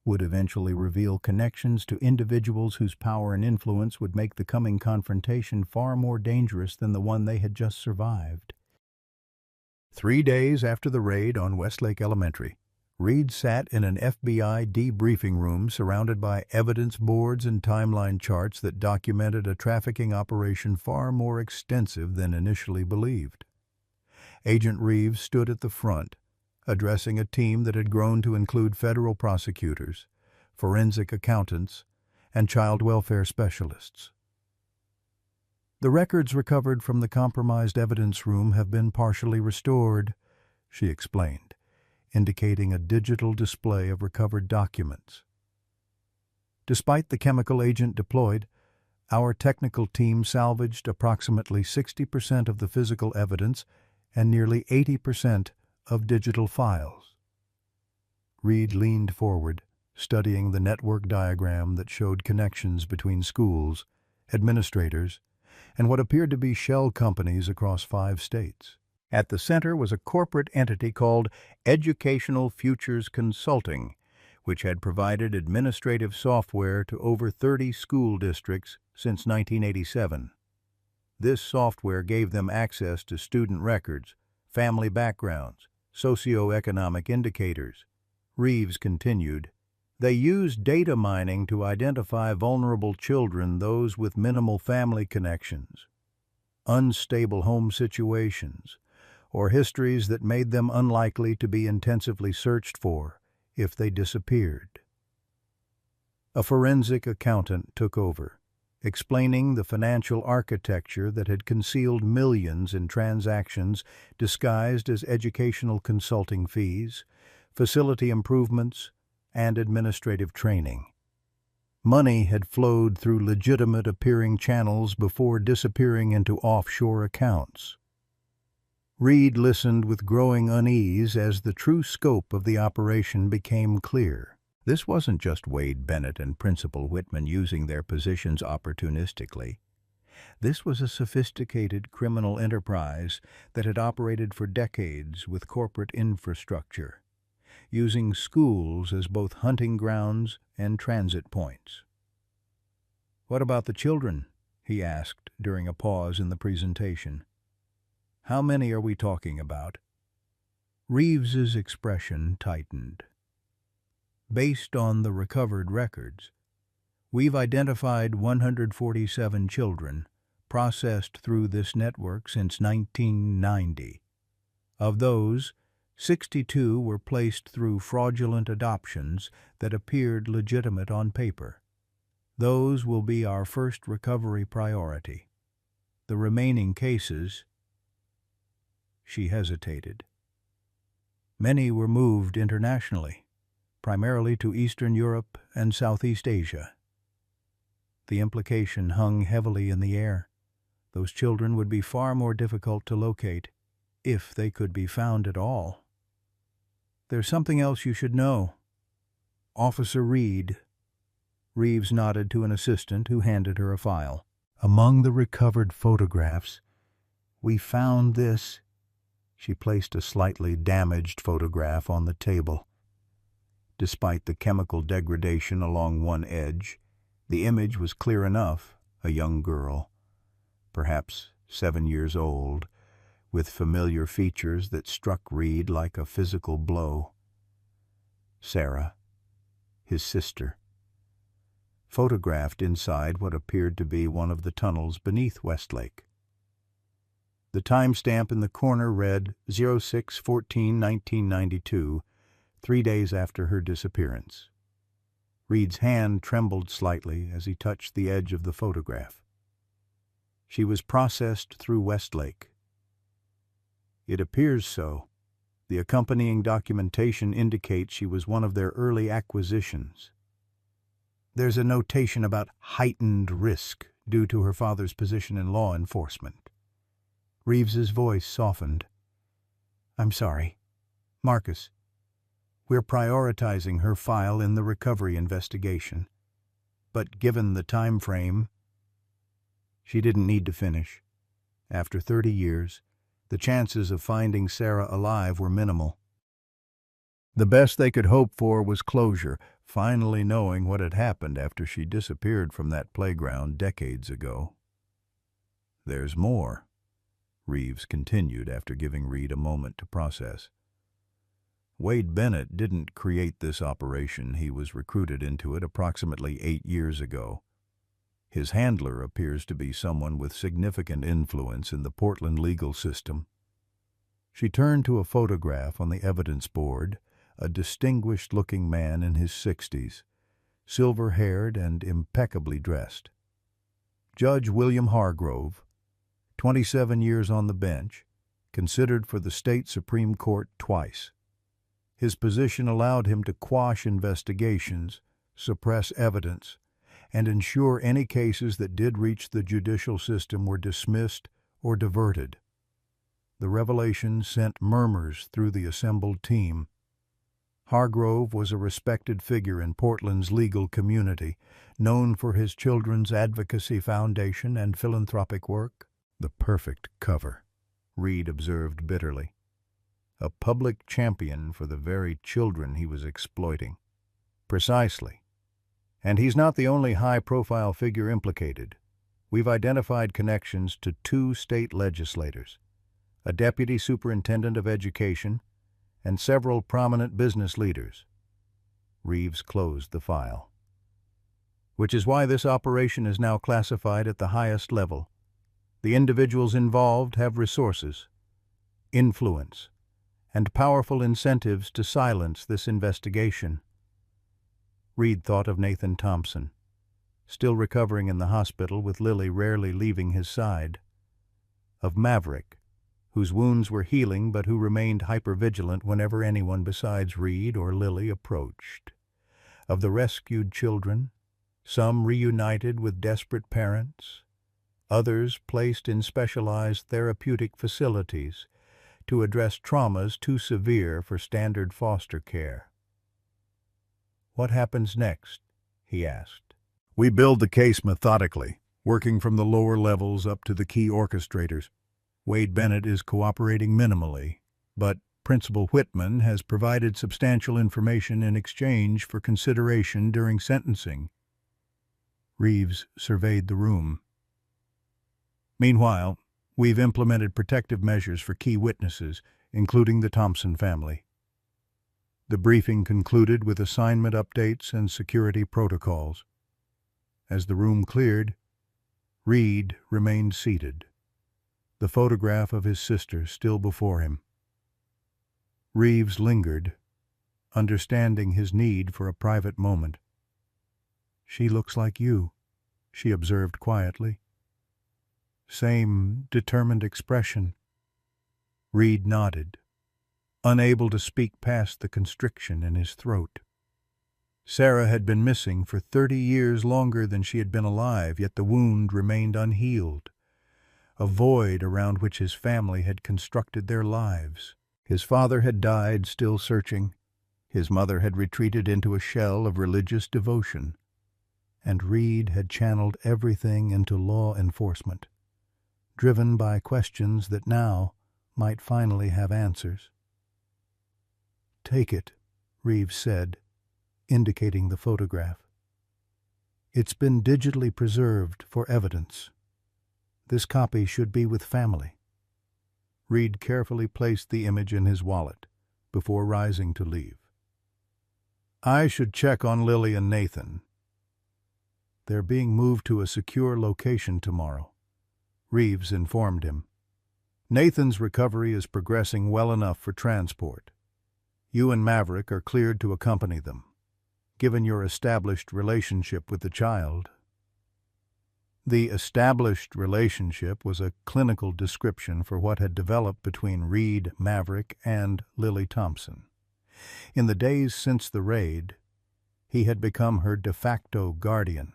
would eventually reveal connections to individuals whose power and influence would make the coming confrontation far more dangerous than the one they had just survived. 3 days after the raid on Westlake Elementary, Reed sat in an FBI debriefing room surrounded by evidence boards and timeline charts that documented a trafficking operation far more extensive than initially believed. Agent Reeves stood at the front, addressing a team that had grown to include federal prosecutors, forensic accountants, and child welfare specialists. "The records recovered from the compromised evidence room have been partially restored," she explained, indicating a digital display of recovered documents. "Despite the chemical agent deployed, our technical team salvaged approximately 60% of the physical evidence and nearly 80% of digital files." Reed leaned forward, studying the network diagram that showed connections between schools, administrators, and what appeared to be shell companies across 5 states. At the center was a corporate entity called Educational Futures Consulting, which had provided administrative software to over 30 school districts since 1987. This software gave them access to student records, family backgrounds, socioeconomic indicators. Reeves continued, "They used data mining to identify vulnerable children, those with minimal family connections, unstable home situations, or histories that made them unlikely to be intensively searched for if they disappeared." A forensic accountant took over, explaining the financial architecture that had concealed millions in transactions disguised as educational consulting fees, facility improvements, and administrative training. Money had flowed through legitimate appearing channels before disappearing into offshore accounts. Reed listened with growing unease as the true scope of the operation became clear. This wasn't just Wade Bennett and Principal Whitman using their positions opportunistically. This was a sophisticated criminal enterprise that had operated for decades with corporate infrastructure, using schools as both hunting grounds and transit points. "What about the children?" he asked during a pause in the presentation. "How many are we talking about?" Reeves's expression tightened. "Based on the recovered records, we've identified 147 children processed through this network since 1990. Of those, 62 were placed through fraudulent adoptions that appeared legitimate on paper. Those will be our first recovery priority. The remaining cases—" She hesitated. "Many were moved internationally, primarily to Eastern Europe and Southeast Asia." The implication hung heavily in the air. Those children would be far more difficult to locate, if they could be found at all. "There's something else you should know. Officer Reed." Reeves nodded to an assistant who handed her a file. "Among the recovered photographs, we found this." She placed a slightly damaged photograph on the table. Despite the chemical degradation along one edge, the image was clear enough. A young girl, perhaps 7 years old, with familiar features that struck Reed like a physical blow. Sarah, his sister, photographed inside what appeared to be one of the tunnels beneath Westlake. The timestamp in the corner read 06/14/1992, 3 days after her disappearance. Reed's hand trembled slightly as he touched the edge of the photograph. She was processed through Westlake. It appears so. The accompanying documentation indicates she was one of their early acquisitions. There's a notation about heightened risk due to her father's position in law enforcement. Reeves's voice softened. "I'm sorry. Marcus, we're prioritizing her file in the recovery investigation. But given the time frame..." She didn't need to finish. After 30 years, the chances of finding Sarah alive were minimal. The best they could hope for was closure, finally knowing what had happened after she disappeared from that playground decades ago. "There's more," Reeves continued after giving Reed a moment to process. "Wade Bennett didn't create this operation. He was recruited into it approximately 8 years ago. His handler appears to be someone with significant influence in the Portland legal system." She turned to a photograph on the evidence board, a distinguished-looking man in his 60s, silver-haired and impeccably dressed. Judge William Hargrove, 27 years on the bench, considered for the state Supreme Court twice. His position allowed him to quash investigations, suppress evidence, and ensure any cases that did reach the judicial system were dismissed or diverted. The revelation sent murmurs through the assembled team. Hargrove was a respected figure in Portland's legal community, known for his Children's Advocacy Foundation and philanthropic work. "The perfect cover," Reed observed bitterly. "A public champion for the very children he was exploiting." "Precisely. And he's not the only high-profile figure implicated. We've identified connections to 2 state legislators, a deputy superintendent of education, and several prominent business leaders." Reeves closed the file. "Which is why this operation is now classified at the highest level. The individuals involved have resources, influence, and powerful incentives to silence this investigation." Reed thought of Nathan Thompson, still recovering in the hospital with Lily rarely leaving his side. Of Maverick, whose wounds were healing but who remained hypervigilant whenever anyone besides Reed or Lily approached. Of the rescued children, some reunited with desperate parents, others placed in specialized therapeutic facilities to address traumas too severe for standard foster care. "What happens next?" he asked. "We build the case methodically, working from the lower levels up to the key orchestrators. Wade Bennett is cooperating minimally, but Principal Whitman has provided substantial information in exchange for consideration during sentencing." Reeves surveyed the room. "Meanwhile, we've implemented protective measures for key witnesses, including the Thompson family." The briefing concluded with assignment updates and security protocols. As the room cleared, Reed remained seated, the photograph of his sister still before him. Reeves lingered, understanding his need for a private moment. "She looks like you," she observed quietly. "Same determined expression." Reed nodded, unable to speak past the constriction in his throat. Sarah had been missing for 30 years longer than she had been alive, yet the wound remained unhealed. a void around which his family had constructed their lives. His father had died still searching, his mother had retreated into a shell of religious devotion, and Reed had channeled everything into law enforcement, driven by questions that now might finally have answers. "Take it," Reeves said, indicating the photograph. "It's been digitally preserved for evidence. This copy should be with family." Reed carefully placed the image in his wallet before rising to leave. "I should check on Lily and Nathan. They're being moved to a secure location tomorrow," Reeves informed him. "Nathan's recovery is progressing well enough for transport. You and Maverick are cleared to accompany them, given your established relationship with the child." The established relationship was a clinical description for what had developed between Reed, Maverick, and Lily Thompson. In the days since the raid, he had become her de facto guardian,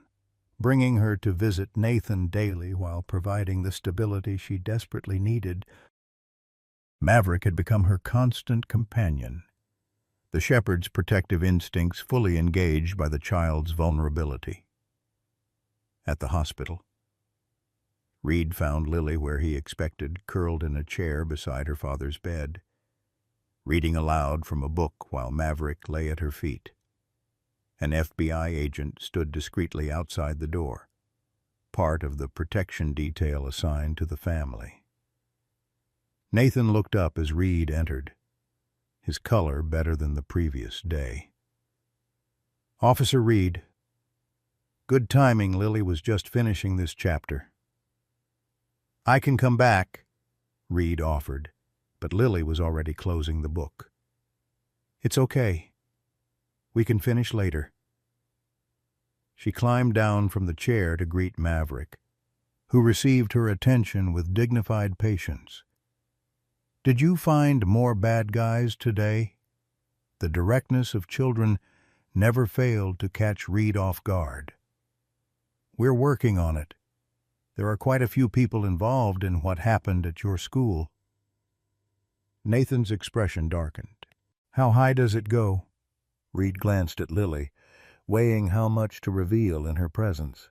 bringing her to visit Nathan daily while providing the stability she desperately needed. Maverick had become her constant companion, the shepherd's protective instincts fully engaged by the child's vulnerability. At the hospital, Reed found Lily where he expected, curled in a chair beside her father's bed, reading aloud from a book while Maverick lay at her feet. An FBI agent stood discreetly outside the door, part of the protection detail assigned to the family. Nathan looked up as Reed entered, his color better than the previous day. "Officer Reed, good timing. Lily was just finishing this chapter." "I can come back," Reed offered, but Lily was already closing the book. "It's okay. We can finish later." She climbed down from the chair to greet Maverick, who received her attention with dignified patience. "Did you find more bad guys today?" The directness of children never failed to catch Reed off guard. "We're working on it. There are quite a few people involved in what happened at your school." Nathan's expression darkened. "How high does it go?" Reed glanced at Lily, weighing how much to reveal in her presence.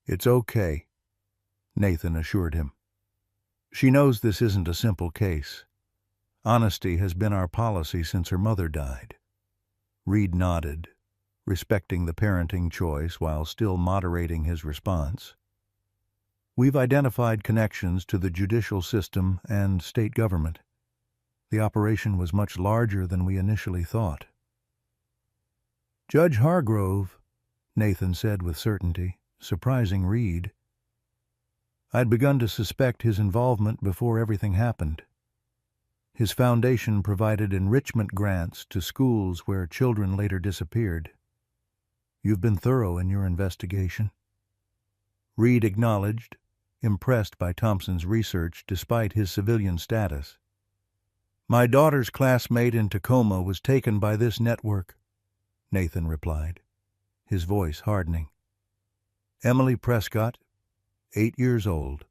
"It's okay," Nathan assured him. "She knows this isn't a simple case. Honesty has been our policy since her mother died." Reed nodded, respecting the parenting choice while still moderating his response. "We've identified connections to the judicial system and state government. The operation was much larger than we initially thought." "Judge Hargrove," Nathan said with certainty, surprising Reed. "I'd begun to suspect his involvement before everything happened. His foundation provided enrichment grants to schools where children later disappeared. You've been thorough in your investigation." Reed acknowledged, impressed by Thompson's research despite his civilian status. "My daughter's classmate in Tacoma was taken by this network," Nathan replied, his voice hardening. "Emily Prescott, 8 years old,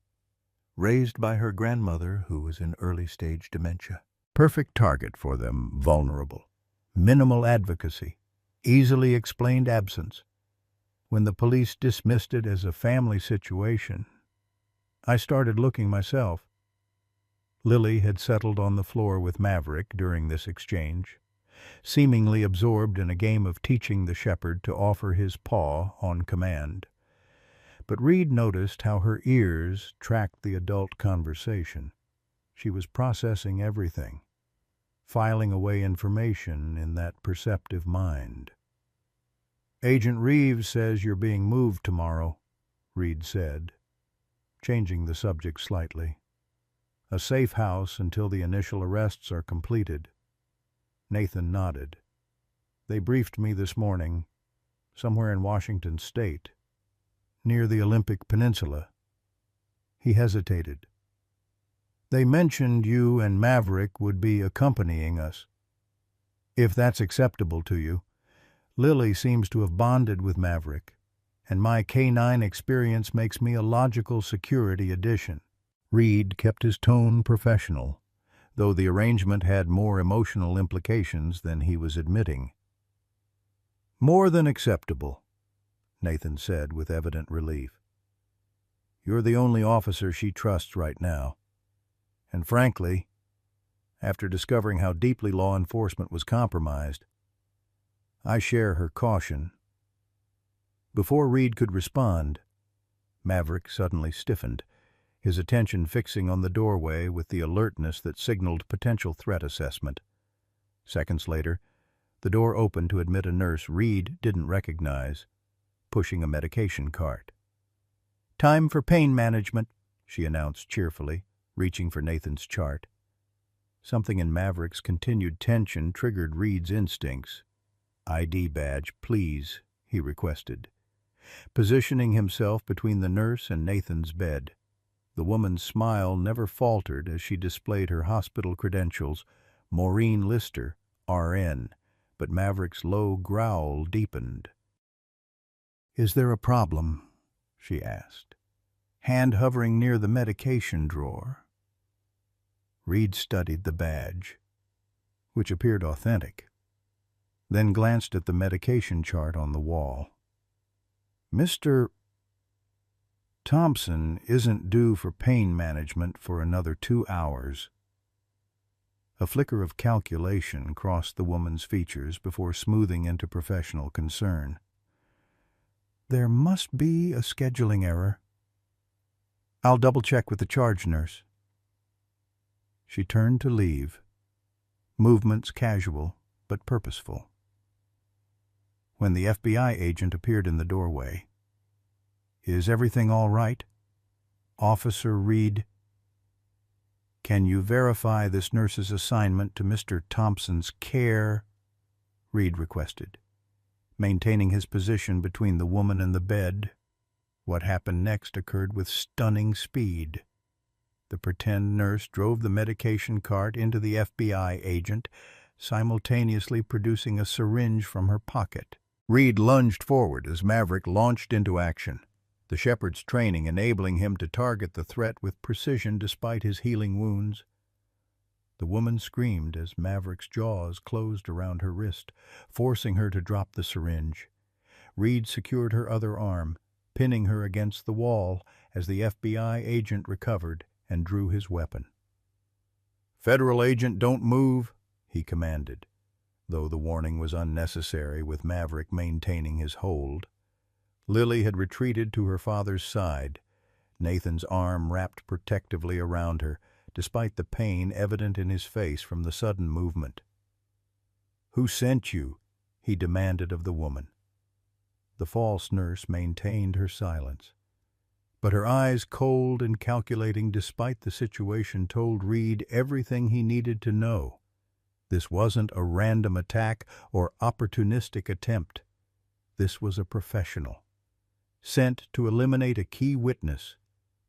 raised by her grandmother who was in early-stage dementia." Perfect target for them, vulnerable. Minimal advocacy, easily explained absence. When the police dismissed it as a family situation, I started looking myself. Lily had settled on the floor with Maverick during this exchange, seemingly absorbed in a game of teaching the shepherd to offer his paw on command. But Reed noticed how her ears tracked the adult conversation. She was processing everything, filing away information in that perceptive mind. "Agent Reeves says you're being moved tomorrow," Reed said, changing the subject slightly. "A safe house until the initial arrests are completed." Nathan nodded. "They briefed me this morning, somewhere in Washington State, near the Olympic Peninsula." He hesitated. "They mentioned you and Maverick would be accompanying us. If that's acceptable to you. Lily seems to have bonded with Maverick, and my K-9 experience makes me a logical security addition." Reed kept his tone professional, though the arrangement had more emotional implications than he was admitting. "More than acceptable," Nathan said with evident relief. "You're the only officer she trusts right now. And frankly, after discovering how deeply law enforcement was compromised, I share her caution." Before Reed could respond, Maverick suddenly stiffened, his attention fixing on the doorway with the alertness that signaled potential threat assessment. Seconds later, the door opened to admit a nurse Reed didn't recognize, pushing a medication cart. "Time for pain management," she announced cheerfully, reaching for Nathan's chart. Something in Maverick's continued tension triggered Reed's instincts. "ID badge, please," he requested, positioning himself between the nurse and Nathan's bed. The woman's smile never faltered as she displayed her hospital credentials, Maureen Lister, RN, but Maverick's low growl deepened. "Is there a problem?" she asked, hand hovering near the medication drawer. Reed studied the badge, which appeared authentic, then glanced at the medication chart on the wall. "Mr. Thompson isn't due for pain management for another 2 hours." A flicker of calculation crossed the woman's features before smoothing into professional concern. "There must be a scheduling error. I'll double-check with the charge nurse." She turned to leave, movements casual but purposeful. When the FBI agent appeared in the doorway, "Is everything all right? Officer Reed, can you verify this nurse's assignment to Mr. Thompson's care?" Reed requested, maintaining his position between the woman and the bed. What happened next occurred with stunning speed. The pretend nurse drove the medication cart into the FBI agent, simultaneously producing a syringe from her pocket. Reed lunged forward as Maverick launched into action, the shepherd's training enabling him to target the threat with precision despite his healing wounds. The woman screamed as Maverick's jaws closed around her wrist, forcing her to drop the syringe. Reed secured her other arm, pinning her against the wall as the FBI agent recovered and drew his weapon. "Federal agent, don't move," he commanded, though the warning was unnecessary with Maverick maintaining his hold. Lily had retreated to her father's side, Nathan's arm wrapped protectively around her, despite the pain evident in his face from the sudden movement. "Who sent you?" he demanded of the woman. The false nurse maintained her silence, but her eyes, cold and calculating despite the situation, told Reed everything he needed to know. This wasn't a random attack or opportunistic attempt. This was a professional, sent to eliminate a key witness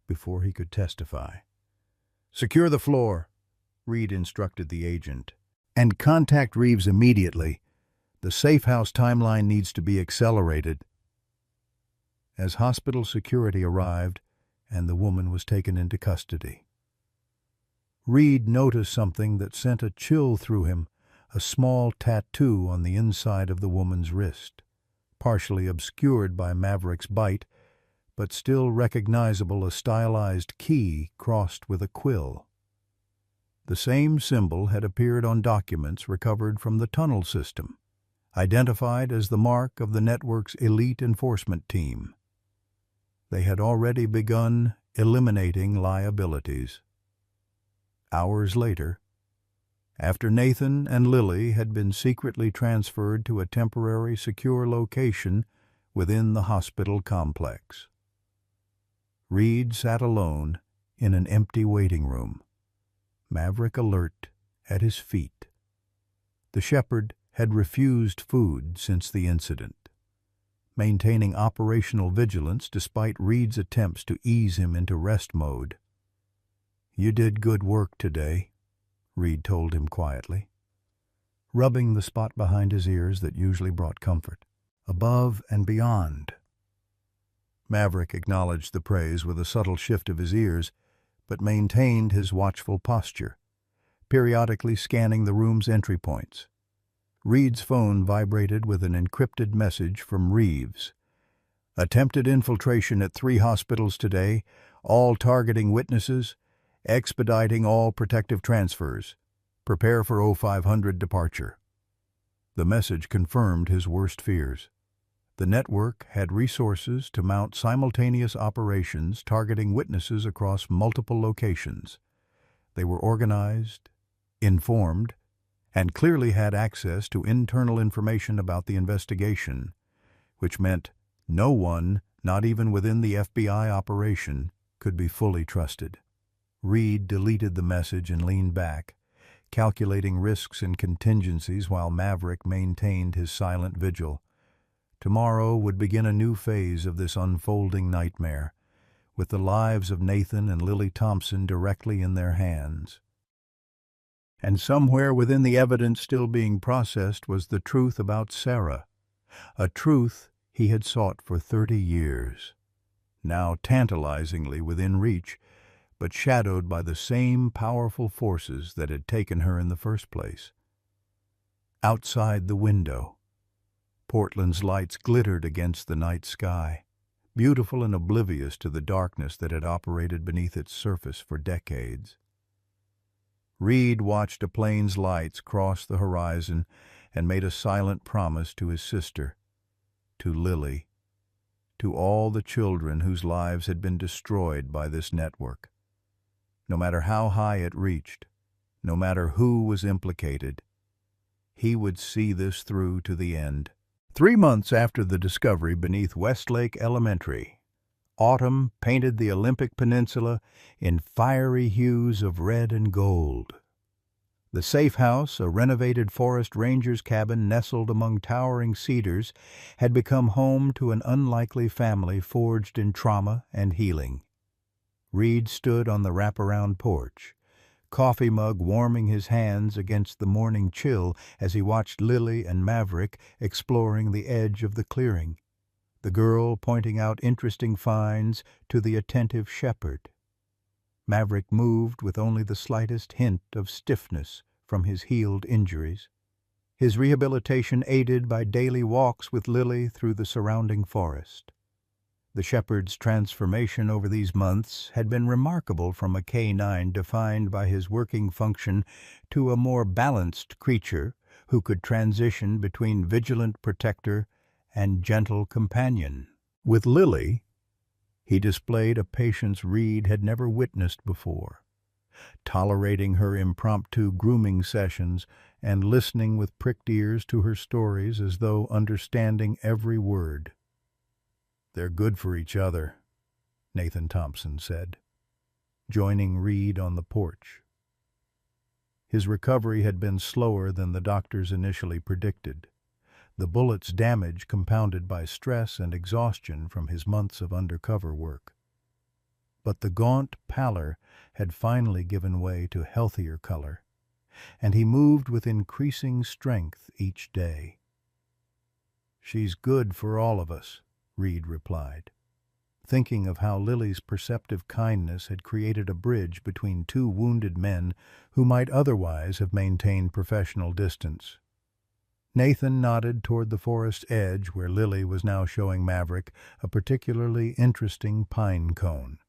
before he could testify. "Secure the floor," Reed instructed the agent, "and contact Reeves immediately. The safe house timeline needs to be accelerated." As hospital security arrived and the woman was taken into custody, Reed noticed something that sent a chill through him, a small tattoo on the inside of the woman's wrist, partially obscured by Maverick's bite, but still recognizable, a stylized key crossed with a quill. The same symbol had appeared on documents recovered from the tunnel system, identified as the mark of the network's elite enforcement team. They had already begun eliminating liabilities. Hours later, after Nathan and Lily had been secretly transferred to a temporary secure location within the hospital complex, Reed sat alone in an empty waiting room, Maverick alert at his feet. The shepherd had refused food since the incident, maintaining operational vigilance despite Reed's attempts to ease him into rest mode. "You did good work today," Reed told him quietly, rubbing the spot behind his ears that usually brought comfort. "Above and beyond." Maverick acknowledged the praise with a subtle shift of his ears, but maintained his watchful posture, periodically scanning the room's entry points. Reed's phone vibrated with an encrypted message from Reeves. Attempted infiltration at 3 hospitals today, all targeting witnesses, expediting all protective transfers. Prepare for 0500 departure. The message confirmed his worst fears. The network had resources to mount simultaneous operations targeting witnesses across multiple locations. They were organized, informed, and clearly had access to internal information about the investigation, which meant no one, not even within the FBI operation, could be fully trusted. Reed deleted the message and leaned back, calculating risks and contingencies while Maverick maintained his silent vigil. Tomorrow would begin a new phase of this unfolding nightmare, with the lives of Nathan and Lily Thompson directly in their hands. And somewhere within the evidence still being processed was the truth about Sarah, a truth he had sought for 30 years, now tantalizingly within reach, but shadowed by the same powerful forces that had taken her in the first place. Outside the window, Portland's lights glittered against the night sky, beautiful and oblivious to the darkness that had operated beneath its surface for decades. Reed watched a plane's lights cross the horizon and made a silent promise to his sister, to Lily, to all the children whose lives had been destroyed by this network. No matter how high it reached, no matter who was implicated, he would see this through to the end. 3 months after the discovery beneath Westlake Elementary, autumn painted the Olympic Peninsula in fiery hues of red and gold. The safe house, a renovated forest ranger's cabin nestled among towering cedars, had become home to an unlikely family forged in trauma and healing. Reed stood on the wraparound porch, coffee mug warming his hands against the morning chill as he watched Lily and Maverick exploring the edge of the clearing, the girl pointing out interesting finds to the attentive shepherd. Maverick moved with only the slightest hint of stiffness from his healed injuries, his rehabilitation aided by daily walks with Lily through the surrounding forest. The shepherd's transformation over these months had been remarkable, from a canine defined by his working function to a more balanced creature who could transition between vigilant protector and gentle companion. With Lily, he displayed a patience Reed had never witnessed before, tolerating her impromptu grooming sessions and listening with pricked ears to her stories as though understanding every word. "They're good for each other," Nathan Thompson said, joining Reed on the porch. His recovery had been slower than the doctors initially predicted, the bullet's damage compounded by stress and exhaustion from his months of undercover work. But the gaunt pallor had finally given way to healthier color, and he moved with increasing strength each day. "She's good for all of us," Reed replied, thinking of how Lily's perceptive kindness had created a bridge between 2 wounded men who might otherwise have maintained professional distance. Nathan nodded toward the forest edge where Lily was now showing Maverick a particularly interesting pine cone.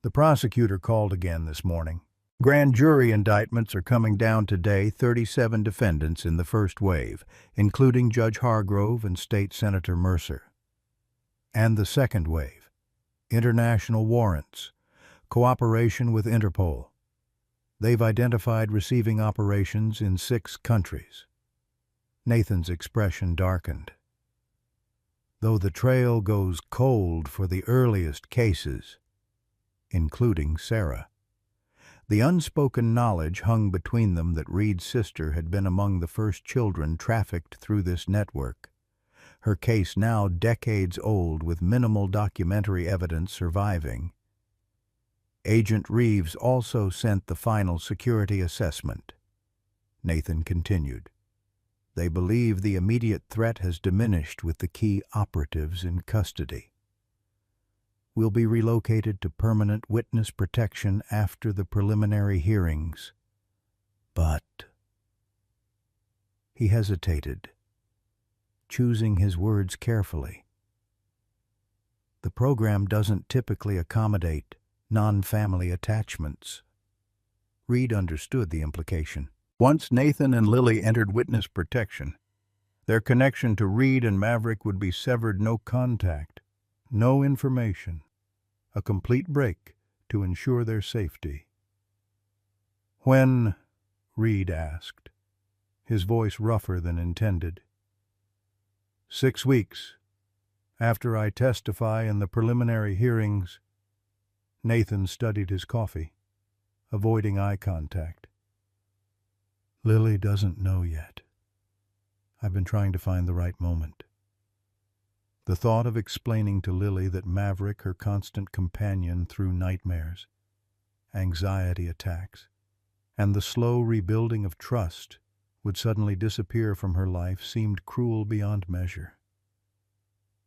The prosecutor called again this morning. Grand jury indictments are coming down today, 37 defendants in the first wave, including Judge Hargrove and State Senator Mercer. And the second wave, international warrants, cooperation with Interpol. They've identified receiving operations in 6 countries. Nathan's expression darkened. Though the trail goes cold for the earliest cases, including Sarah. The unspoken knowledge hung between them that Reed's sister had been among the first children trafficked through this network, her case now decades old with minimal documentary evidence surviving. Agent Reeves also sent the final security assessment. Nathan continued. They believe the immediate threat has diminished with the key operatives in custody. will be relocated to permanent witness protection after the preliminary hearings. But he hesitated, choosing his words carefully. The program doesn't typically accommodate non-family attachments. Reed understood the implication. Once Nathan and Lily entered witness protection, their connection to Reed and Maverick would be severed. No contact, no information, a complete break to ensure their safety. "When?" Reed asked, his voice rougher than intended. 6 weeks. After I testify in the preliminary hearings." Nathan studied his coffee, avoiding eye contact. "Lily doesn't know yet. I've been trying to find the right moment." The thought of explaining to Lily that Maverick, her constant companion through nightmares, anxiety attacks, and the slow rebuilding of trust, would suddenly disappear from her life seemed cruel beyond measure.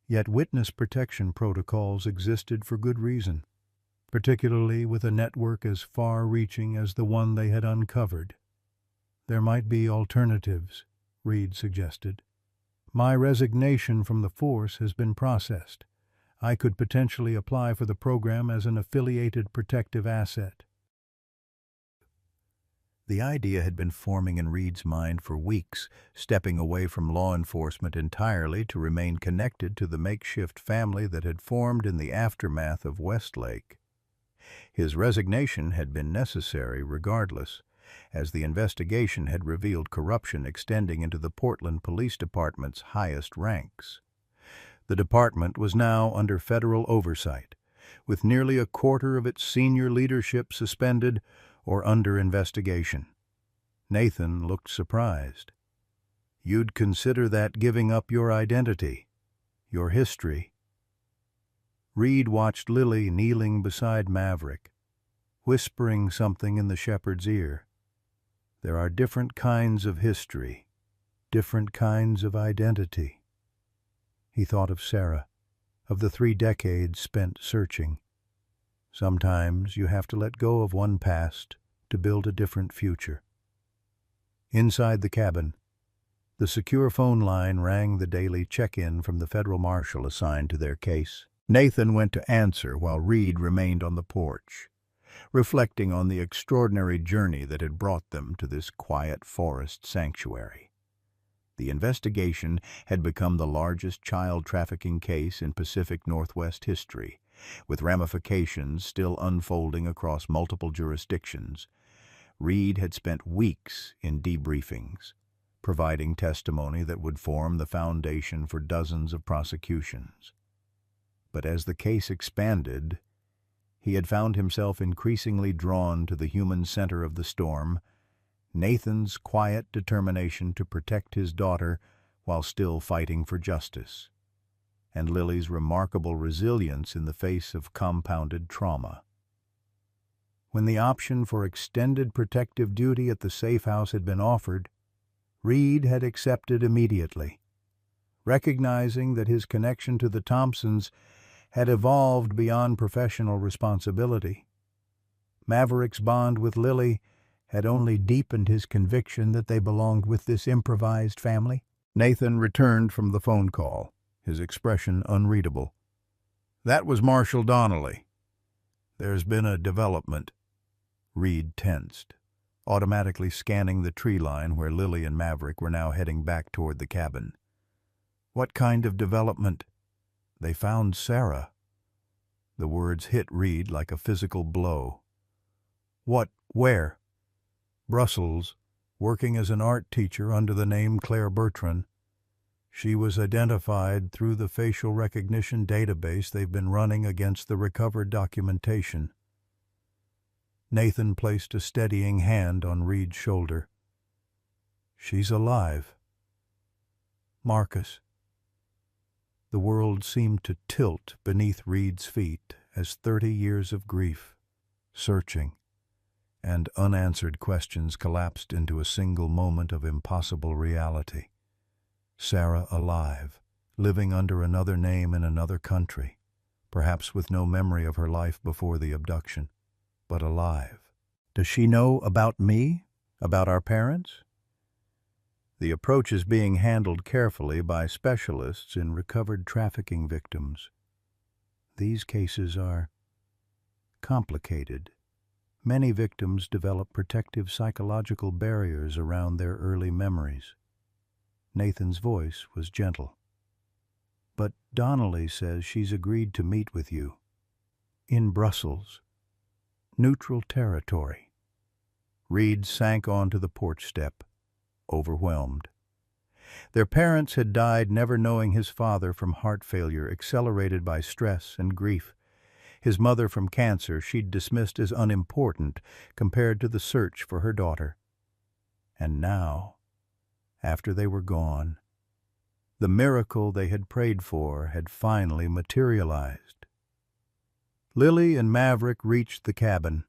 Yet witness protection protocols existed for good reason, particularly with a network as far-reaching as the one they had uncovered. "There might be alternatives," Reed suggested. "My resignation from the force has been processed. I could potentially apply for the program as an affiliated protective asset." The idea had been forming in Reed's mind for weeks, stepping away from law enforcement entirely to remain connected to the makeshift family that had formed in the aftermath of Westlake. His resignation had been necessary regardless, as the investigation had revealed corruption extending into the Portland Police Department's highest ranks. The department was now under federal oversight, with nearly a quarter of its senior leadership suspended or under investigation. Nathan looked surprised. "You'd consider that giving up your identity, your history?" Reed watched Lily kneeling beside Maverick, whispering something in the shepherd's ear. "There are different kinds of history, different kinds of identity." He thought of Sarah, of the 3 decades spent searching. Sometimes you have to let go of one past to build a different future. Inside the cabin, the secure phone line rang the daily check-in from the federal marshal assigned to their case. Nathan went to answer while Reed remained on the porch, reflecting on the extraordinary journey that had brought them to this quiet forest sanctuary. The investigation had become the largest child trafficking case in Pacific Northwest history, with ramifications still unfolding across multiple jurisdictions. Reed had spent weeks in debriefings, providing testimony that would form the foundation for dozens of prosecutions. But as the case expanded, he had found himself increasingly drawn to the human center of the storm, Nathan's quiet determination to protect his daughter while still fighting for justice, and Lily's remarkable resilience in the face of compounded trauma. When the option for extended protective duty at the safe house had been offered, Reed had accepted immediately, recognizing that his connection to the Thompsons had evolved beyond professional responsibility. Maverick's bond with Lily had only deepened his conviction that they belonged with this improvised family. Nathan returned from the phone call, his expression unreadable. "That was Marshal Donnelly. There's been a development." Reed tensed, automatically scanning the tree line where Lily and Maverick were now heading back toward the cabin. "What kind of development?" "They found Sarah." The words hit Reed like a physical blow. "What? Where?" "Brussels, working as an art teacher under the name Claire Bertrand. She was identified through the facial recognition database they've been running against the recovered documentation." Nathan placed a steadying hand on Reed's shoulder. "She's alive." "Marcus." The world seemed to tilt beneath Reed's feet as 30 years of grief, searching, and unanswered questions collapsed into a single moment of impossible reality. Sarah alive, living under another name in another country, perhaps with no memory of her life before the abduction, but alive. Does she know about me? About our parents? The approach is being handled carefully by specialists in recovered trafficking victims. These cases are complicated. Many victims develop protective psychological barriers around their early memories. Nathan's voice was gentle. But Donnelly says she's agreed to meet with you. In Brussels. Neutral territory. Reed sank onto the porch step, overwhelmed. Their parents had died never knowing his father from heart failure accelerated by stress and grief. His mother from cancer she'd dismissed as unimportant compared to the search for her daughter. And now, after they were gone, the miracle they had prayed for had finally materialized. Lily and Maverick reached the cabin,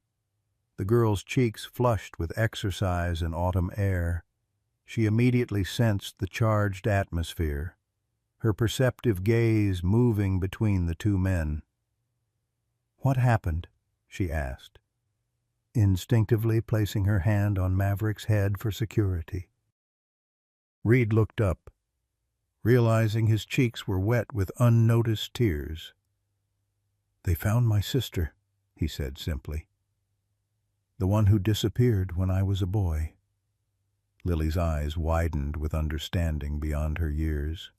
the girl's cheeks flushed with exercise and autumn air. She immediately sensed the charged atmosphere, her perceptive gaze moving between the two men. "What happened?" she asked, instinctively placing her hand on Maverick's head for security. Reed looked up, realizing his cheeks were wet with unnoticed tears. "They found my sister," he said simply. "The one who disappeared when I was a boy." Lily's eyes widened with understanding beyond her years.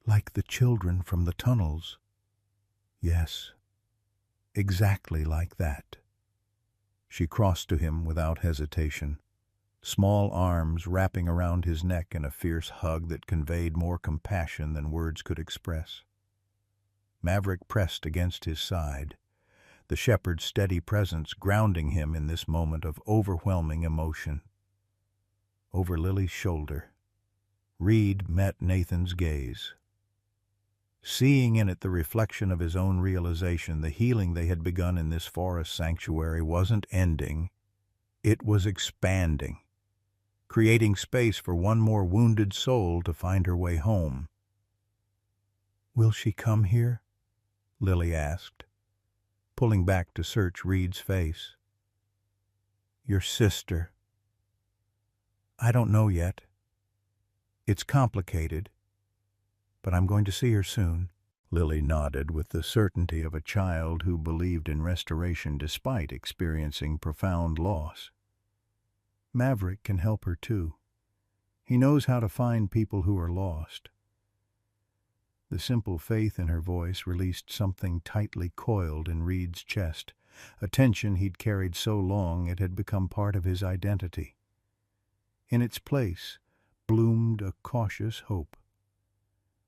"Like the children from the tunnels?" "Yes, exactly like that." She crossed to him without hesitation, small arms wrapping around his neck in a fierce hug that conveyed more compassion than words could express. Maverick pressed against his side, the shepherd's steady presence grounding him in this moment of overwhelming emotion. Over Lily's shoulder, Reed met Nathan's gaze. Seeing in it the reflection of his own realization, the healing they had begun in this forest sanctuary wasn't ending, it was expanding, creating space for one more wounded soul to find her way home. "Will she come here?" Lily asked, pulling back to search Reed's face. "Your sister." "I don't know yet. It's complicated, but I'm going to see her soon." Lily nodded with the certainty of a child who believed in restoration despite experiencing profound loss. "Maverick can help her too. He knows how to find people who are lost." The simple faith in her voice released something tightly coiled in Reed's chest, a tension he'd carried so long it had become part of his identity. In its place bloomed a cautious hope.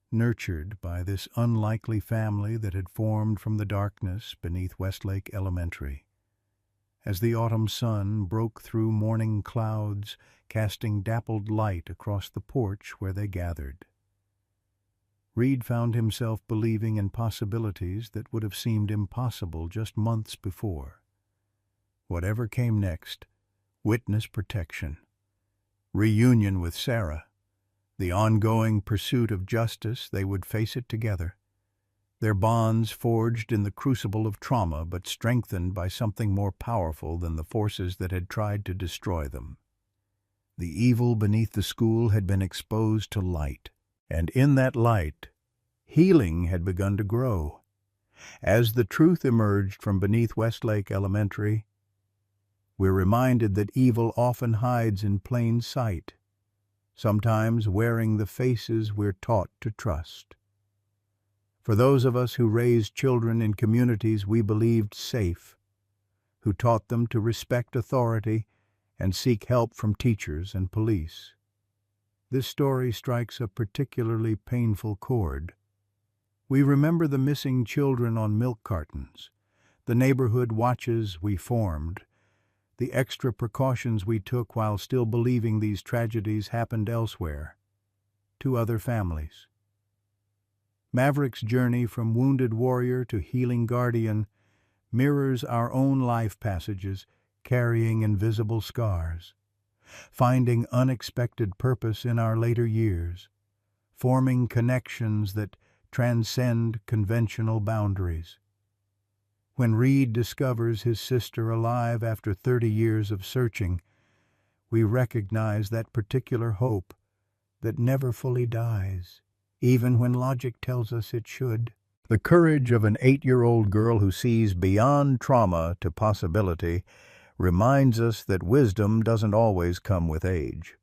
Nurtured by this unlikely family that had formed from the darkness beneath Westlake Elementary. As the autumn sun broke through morning clouds, casting dappled light across the porch where they gathered, Reed found himself believing in possibilities that would have seemed impossible just months before. Whatever came next, witness protection, reunion with Sarah, the ongoing pursuit of justice, they would face it together. Their bonds forged in the crucible of trauma but strengthened by something more powerful than the forces that had tried to destroy them. The evil beneath the school had been exposed to light, and in that light, healing had begun to grow. As the truth emerged from beneath Westlake Elementary, we're reminded that evil often hides in plain sight, sometimes wearing the faces we're taught to trust. For those of us who raised children in communities we believed safe, who taught them to respect authority and seek help from teachers and police, this story strikes a particularly painful chord. We remember the missing children on milk cartons, the neighborhood watches we formed, the extra precautions we took while still believing these tragedies happened elsewhere, to other families. Maverick's journey from wounded warrior to healing guardian mirrors our own life passages, carrying invisible scars, finding unexpected purpose in our later years, forming connections that transcend conventional boundaries. When Reed discovers his sister alive after 30 years of searching, we recognize that particular hope that never fully dies, even when logic tells us it should. The courage of an 8-year-old girl who sees beyond trauma to possibility reminds us that wisdom doesn't always come with age.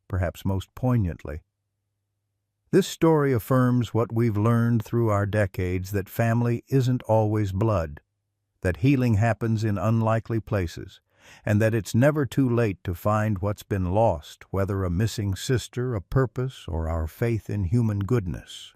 Perhaps most poignantly, this story affirms what we've learned through our decades, that family isn't always blood, that healing happens in unlikely places, and that it's never too late to find what's been lost, whether a missing sister, a purpose, or our faith in human goodness.